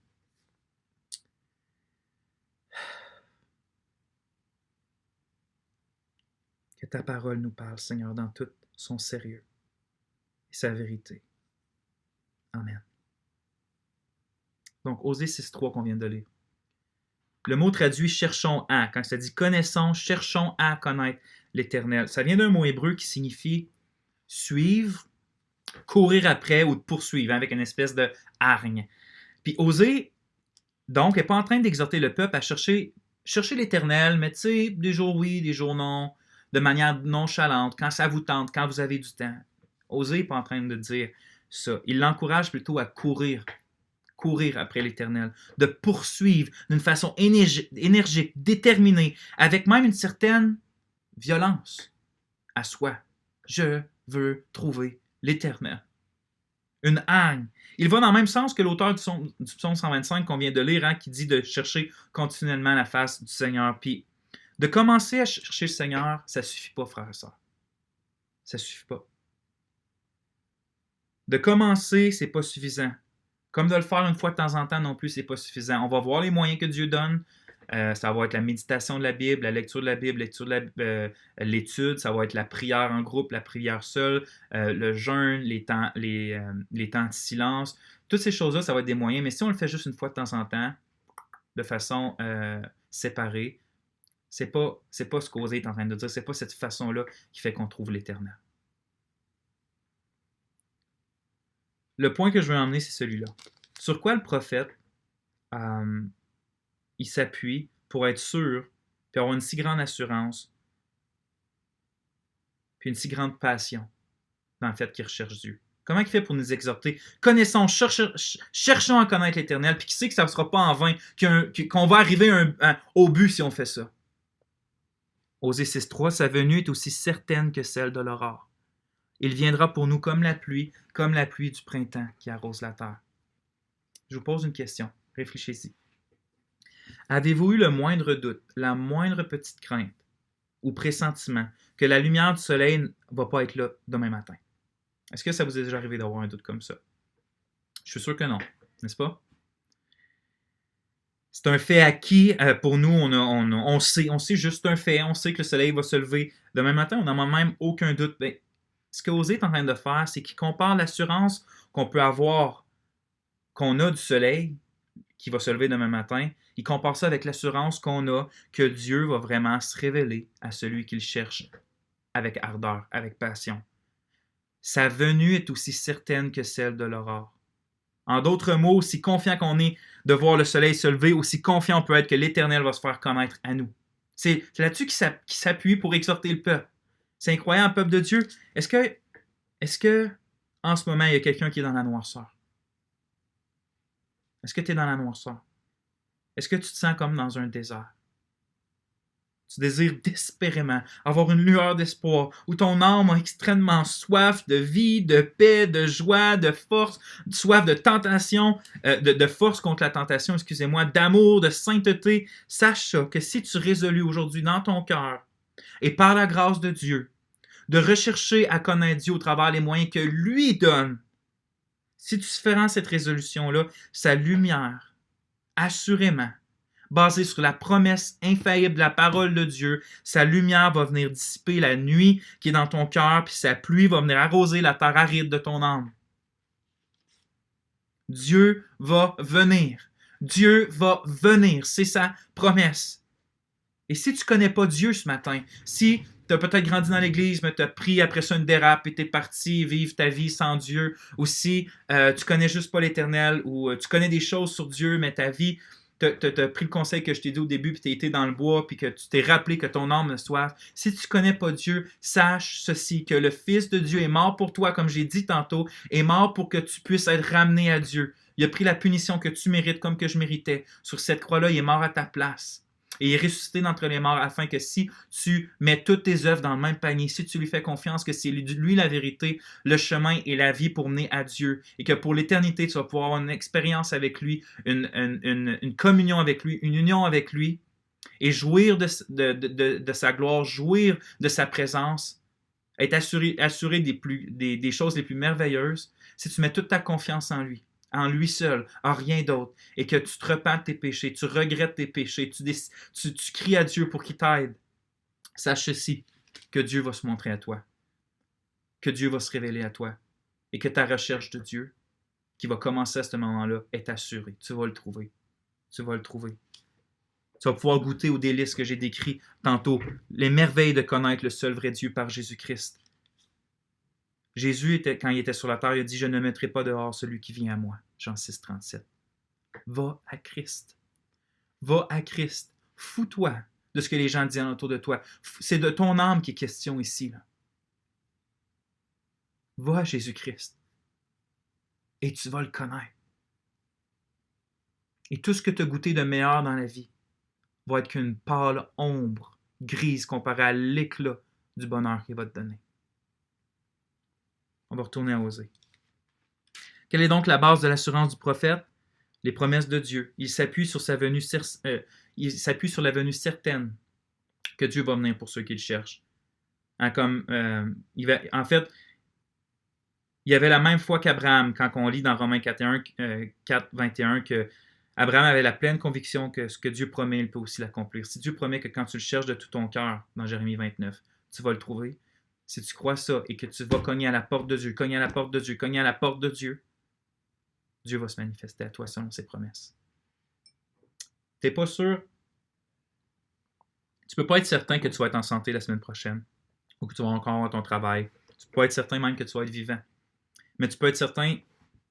Que ta parole nous parle, Seigneur, dans tout son sérieux et sa vérité. Amen. Donc, Osée 6.3 qu'on vient de lire. Le mot traduit « cherchons à ». Quand ça dit « connaissons »,« cherchons à connaître l'Éternel ». Ça vient d'un mot hébreu qui signifie « suivre », « courir après » ou « poursuivre », avec une espèce de hargne. Puis Osée, donc, n'est pas en train d'exhorter le peuple à chercher l'Éternel, mais tu sais, des jours oui, des jours non, de manière nonchalante, quand ça vous tente, quand vous avez du temps. Osée n'est pas en train de dire ça. Il l'encourage plutôt à courir après l'Éternel, de poursuivre d'une façon énergique, déterminée, avec même une certaine violence à soi. Je veux trouver l'Éternel. Une hargne. Il va dans le même sens que l'auteur du psaume 125 qu'on vient de lire, qui dit de chercher continuellement la face du Seigneur. Puis de commencer à chercher le Seigneur, ça ne suffit pas, frères et sœurs. Ça ne suffit pas. De commencer, ce n'est pas suffisant. Comme de le faire une fois de temps en temps non plus, ce n'est pas suffisant. On va voir les moyens que Dieu donne. Ça va être la méditation de la Bible, la lecture de la Bible, l'étude, ça va être la prière en groupe, la prière seule, le jeûne, les temps de silence. Toutes ces choses-là, ça va être des moyens. Mais si on le fait juste une fois de temps en temps, de façon séparée, c'est pas ce qu'Osée est en train de dire. C'est pas cette façon-là qui fait qu'on trouve l'Éternel. Le point que je veux emmener, c'est celui-là. Sur quoi le prophète il s'appuie pour être sûr, puis avoir une si grande assurance, puis une si grande passion dans le fait qu'il recherche Dieu? Comment il fait pour nous exhorter? Connaissons, cherchons à connaître l'Éternel, puis qui sait que ça ne sera pas en vain, qu'on va arriver au but si on fait ça. Osée 6.3, sa venue est aussi certaine que celle de l'aurore. Il viendra pour nous comme la pluie du printemps qui arrose la terre. Je vous pose une question, réfléchissez-y. Avez-vous eu le moindre doute, la moindre petite crainte ou pressentiment que la lumière du soleil ne va pas être là demain matin? Est-ce que ça vous est déjà arrivé d'avoir un doute comme ça? Je suis sûr que non, n'est-ce pas? C'est un fait acquis pour nous, on sait juste un fait, on sait que le soleil va se lever demain matin, on n'a même aucun doute. Ben, ce qu'Osée est en train de faire, c'est qu'il compare l'assurance qu'on peut avoir, qu'on a du soleil, qui va se lever demain matin, il compare ça avec l'assurance qu'on a que Dieu va vraiment se révéler à celui qu'il cherche avec ardeur, avec passion. Sa venue est aussi certaine que celle de l'aurore. En d'autres mots, aussi confiant qu'on est de voir le soleil se lever, aussi confiant on peut être que l'Éternel va se faire connaître à nous. C'est là-dessus qu'il s'appuie pour exhorter le peuple. C'est incroyable, peuple de Dieu. Est-ce que en ce moment, il y a quelqu'un qui est dans la noirceur? Est-ce que tu es dans la noirceur? Est-ce que tu te sens comme dans un désert? Tu désires désespérément avoir une lueur d'espoir où ton âme a extrêmement soif de vie, de paix, de joie, de force, soif de tentation, de force contre la tentation, excusez-moi, d'amour, de sainteté. Sache ça, que si tu résolues aujourd'hui dans ton cœur et par la grâce de Dieu, de rechercher à connaître Dieu au travers des moyens que lui donne, si tu fais cette résolution-là, sa lumière, assurément, basée sur la promesse infaillible de la parole de Dieu, sa lumière va venir dissiper la nuit qui est dans ton cœur, puis sa pluie va venir arroser la terre aride de ton âme. Dieu va venir. Dieu va venir. C'est sa promesse. Et si tu ne connais pas Dieu ce matin, si tu as peut-être grandi dans l'église, mais tu as pris après ça une dérape et tu es parti vivre ta vie sans Dieu, ou si tu connais juste pas l'Éternel, ou tu connais des choses sur Dieu, mais ta vie, tu as pris le conseil que je t'ai dit au début, puis tu as été dans le bois, puis que tu t'es rappelé que ton âme a soif. Si tu ne connais pas Dieu, sache ceci, que le Fils de Dieu est mort pour toi, comme j'ai dit tantôt, est mort pour que tu puisses être ramené à Dieu. Il a pris la punition que tu mérites comme que je méritais. Sur cette croix-là, il est mort à ta place. Et il est ressuscité d'entre les morts afin que si tu mets toutes tes œuvres dans le même panier, si tu lui fais confiance que c'est lui la vérité, le chemin et la vie pour mener à Dieu, et que pour l'éternité, tu vas pouvoir avoir une expérience avec lui, une communion avec lui, une union avec lui, et jouir de sa gloire, jouir de sa présence, être assuré des choses les plus merveilleuses, si tu mets toute ta confiance en lui seul, en rien d'autre, et que tu te repens de tes péchés, tu regrettes tes péchés, tu cries à Dieu pour qu'il t'aide, sache ceci, que Dieu va se montrer à toi, que Dieu va se révéler à toi, et que ta recherche de Dieu, qui va commencer à ce moment-là, est assurée. Tu vas le trouver. Tu vas le trouver. Tu vas pouvoir goûter aux délices que j'ai décrits tantôt, les merveilles de connaître le seul vrai Dieu par Jésus-Christ. Jésus, quand il était sur la terre, il a dit « Je ne mettrai pas dehors celui qui vient à moi ». Jean 6, 37. Va à Christ. Va à Christ. Fous-toi de ce que les gens disent autour de toi. C'est de ton âme qui est question ici. Là. Va à Jésus-Christ. Et tu vas le connaître. Et tout ce que tu as goûté de meilleur dans la vie va être qu'une pâle ombre grise comparée à l'éclat du bonheur qu'il va te donner. On va retourner à Osée. Quelle est donc la base de l'assurance du prophète? Les promesses de Dieu. Il s'appuie sur la venue certaine que Dieu va venir pour ceux qui le cherchent. En fait, il y avait la même foi qu'Abraham, quand on lit dans Romains 4:21 que Abraham avait la pleine conviction que ce que Dieu promet, il peut aussi l'accomplir. Si Dieu promet que quand tu le cherches de tout ton cœur, dans Jérémie 29, tu vas le trouver, si tu crois ça et que tu vas cogner à la porte de Dieu, cogner à la porte de Dieu, cogner à la porte de Dieu, Dieu va se manifester à toi selon ses promesses. Tu n'es pas sûr? Tu ne peux pas être certain que tu vas être en santé la semaine prochaine ou que tu vas encore avoir ton travail. Tu ne peux pas être certain même que tu vas être vivant. Mais tu peux être certain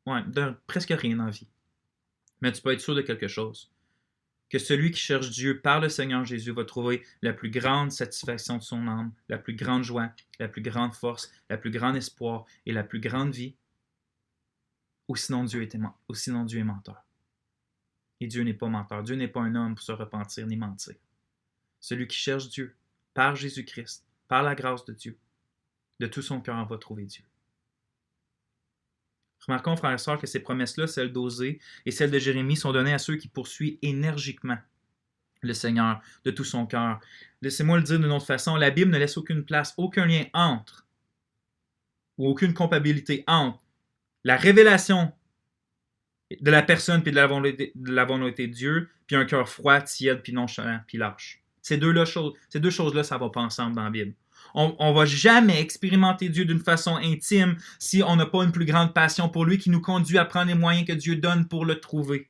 de presque rien en vie. Mais tu peux être sûr de quelque chose, que celui qui cherche Dieu par le Seigneur Jésus va trouver la plus grande satisfaction de son âme, la plus grande joie, la plus grande force, la plus grande espoir et la plus grande vie, ou sinon Dieu est menteur. Et Dieu n'est pas menteur. Dieu n'est pas un homme pour se repentir ni mentir. Celui qui cherche Dieu par Jésus-Christ, par la grâce de Dieu, de tout son cœur va trouver Dieu. Remarquons, frères et sœurs, que ces promesses-là, celles d'Osée et celles de Jérémie, sont données à ceux qui poursuivent énergiquement le Seigneur de tout son cœur. Laissez-moi le dire d'une autre façon, la Bible ne laisse aucune place, aucun lien entre, ou aucune compatibilité entre la révélation de la personne puis de la volonté de Dieu, puis un cœur froid, tiède, puis nonchalant, puis lâche. Ces deux choses-là, ça ne va pas ensemble dans la Bible. On ne va jamais expérimenter Dieu d'une façon intime si on n'a pas une plus grande passion pour lui qui nous conduit à prendre les moyens que Dieu donne pour le trouver.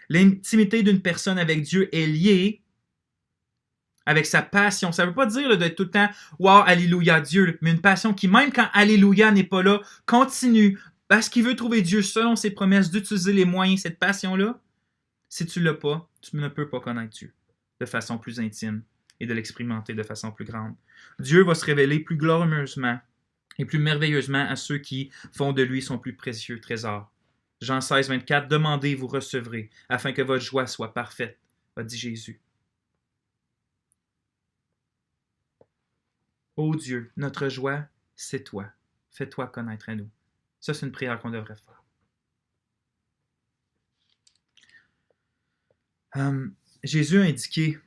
L'intimité d'une personne avec Dieu est liée avec sa passion. Ça ne veut pas dire d'être tout le temps « Wow, Alléluia, Dieu », mais une passion qui, même quand Alléluia n'est pas là, continue parce qu'il veut trouver Dieu selon ses promesses, d'utiliser les moyens, cette passion-là. Si tu ne l'as pas, tu ne peux pas connaître Dieu de façon plus intime et de l'expérimenter de façon plus grande. Dieu va se révéler plus glorieusement et plus merveilleusement à ceux qui font de lui son plus précieux trésor. Jean 16, 24, « Demandez, vous recevrez, afin que votre joie soit parfaite, » a dit Jésus. Ô Dieu, notre joie, c'est toi. Fais-toi connaître à nous. Ça, c'est une prière qu'on devrait faire. Jésus a indiqué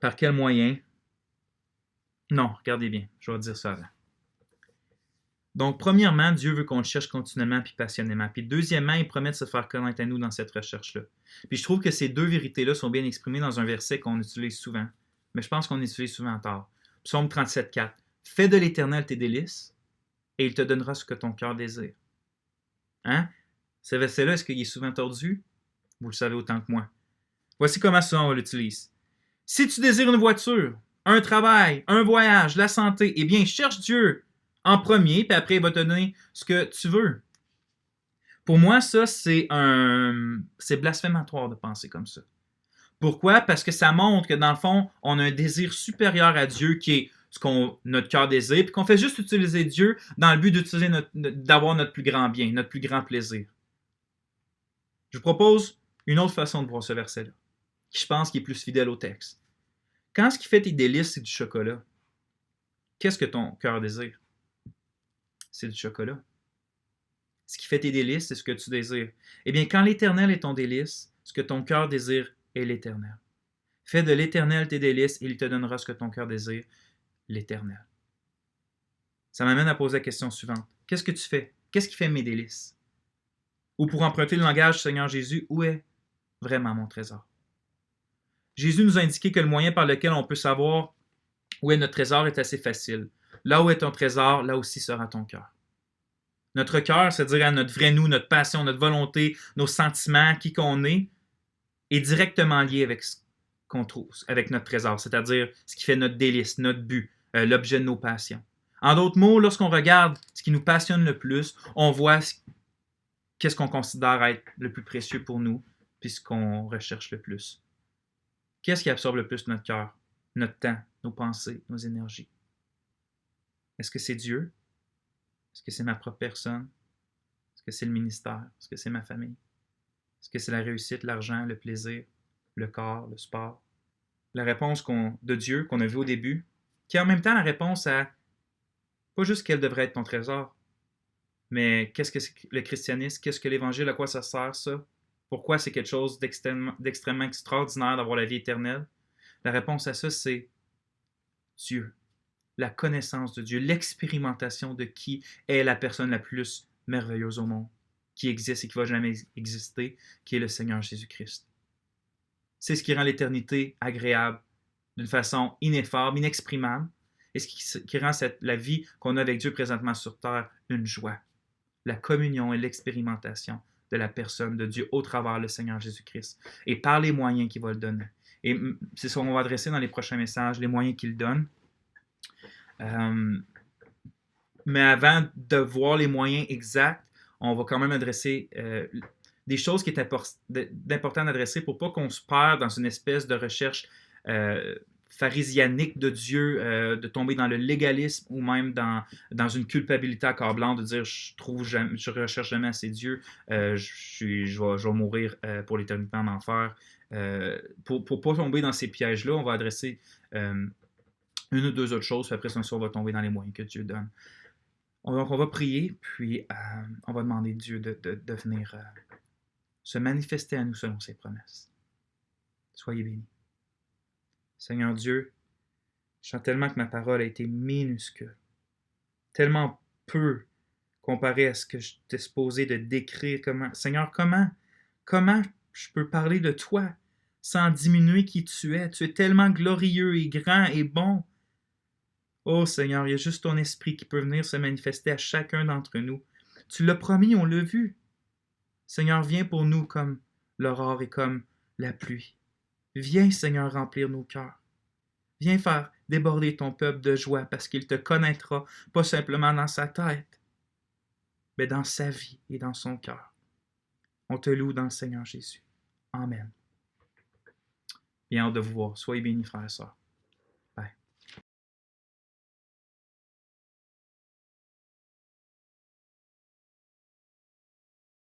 par quel moyen. Non, regardez bien, je vais dire ça avant. Donc, premièrement, Dieu veut qu'on le cherche continuellement puis passionnément. Puis deuxièmement, il promet de se faire connaître à nous dans cette recherche-là. Puis je trouve que ces deux vérités-là sont bien exprimées dans un verset qu'on utilise souvent. Mais je pense qu'on utilise souvent tard. Psaume 37, 4. « Fais de l'Éternel tes délices, et il te donnera ce que ton cœur désire. » Hein? Ce verset-là, est-ce qu'il est souvent tordu? Vous le savez autant que moi. Voici comment souvent on l'utilise. Si tu désires une voiture, un travail, un voyage, la santé, eh bien, cherche Dieu en premier, puis après, il va te donner ce que tu veux. Pour moi, ça, c'est blasphématoire de penser comme ça. Pourquoi? Parce que ça montre que, dans le fond, on a un désir supérieur à Dieu qui est ce qu'on notre cœur désire, puis qu'on fait juste utiliser Dieu dans le but d'avoir notre plus grand bien, notre plus grand plaisir. Je vous propose une autre façon de voir ce verset-là, qui je pense qui est plus fidèle au texte. Quand ce qui fait tes délices, c'est du chocolat, qu'est-ce que ton cœur désire? C'est du chocolat. Ce qui fait tes délices, c'est ce que tu désires. Eh bien, quand l'Éternel est ton délice, ce que ton cœur désire est l'Éternel. Fais de l'Éternel tes délices et il te donnera ce que ton cœur désire, l'Éternel. Ça m'amène à poser la question suivante. Qu'est-ce que tu fais? Qu'est-ce qui fait mes délices? Ou pour emprunter le langage du Seigneur Jésus, où est vraiment mon trésor? Jésus nous a indiqué que le moyen par lequel on peut savoir où est notre trésor est assez facile. Là où est ton trésor, là aussi sera ton cœur. Notre cœur, c'est-à-dire notre vrai nous, notre passion, notre volonté, nos sentiments, qui qu'on est directement lié avec ce qu'on trouve, avec notre trésor, c'est-à-dire ce qui fait notre délice, notre but, l'objet de nos passions. En d'autres mots, lorsqu'on regarde ce qui nous passionne le plus, on voit qu'est-ce qu'on considère être le plus précieux pour nous, puis ce qu'on recherche le plus. Qu'est-ce qui absorbe le plus notre cœur, notre temps, nos pensées, nos énergies? Est-ce que c'est Dieu? Est-ce que c'est ma propre personne? Est-ce que c'est le ministère? Est-ce que c'est ma famille? Est-ce que c'est la réussite, l'argent, le plaisir, le corps, le sport? La réponse de Dieu qu'on a vue au début, qui est en même temps la réponse à pas juste quel devrait être ton trésor, mais qu'est-ce que c'est le christianisme? Qu'est-ce que l'Évangile? À quoi ça sert, ça? Pourquoi c'est quelque chose d'extrêmement extraordinaire d'avoir la vie éternelle? La réponse à ça, c'est Dieu. La connaissance de Dieu, l'expérimentation de qui est la personne la plus merveilleuse au monde, qui existe et qui ne va jamais exister, qui est le Seigneur Jésus-Christ. C'est ce qui rend l'éternité agréable d'une façon ineffable, inexprimable, et ce qui rend la vie qu'on a avec Dieu présentement sur terre une joie. La communion et l'expérimentation de la personne de Dieu au travers le Seigneur Jésus-Christ et par les moyens qu'il va le donner. Et c'est ce qu'on va adresser dans les prochains messages, les moyens qu'il donne. Mais avant de voir les moyens exacts, on va quand même adresser des choses qui est d'important d'adresser pour pas qu'on se perde dans une espèce de recherche pharisianique de Dieu, de tomber dans le légalisme ou même dans une culpabilité accablante, de dire je recherche jamais assez Dieu, je vais mourir pour l'éternité en enfer. Pour ne pas tomber dans ces pièges-là, on va adresser une ou deux autres choses, puis après ça, on va tomber dans les moyens que Dieu donne. Donc, on va prier, puis on va demander à Dieu de venir se manifester à nous selon ses promesses. Soyez bénis. Seigneur Dieu, je sens tellement que ma parole a été minuscule, tellement peu comparé à ce que je t'ai supposé de décrire. Seigneur, comment je peux parler de toi sans diminuer qui tu es? Tu es tellement glorieux et grand et bon. Oh Seigneur, il y a juste ton esprit qui peut venir se manifester à chacun d'entre nous. Tu l'as promis, on l'a vu. Seigneur, viens pour nous comme l'aurore et comme la pluie. Viens, Seigneur, remplir nos cœurs. Viens faire déborder ton peuple de joie parce qu'il te connaîtra, pas simplement dans sa tête, mais dans sa vie et dans son cœur. On te loue dans le Seigneur Jésus. Amen. Bien hâte de vous voir. Soyez bénis, frères et sœurs.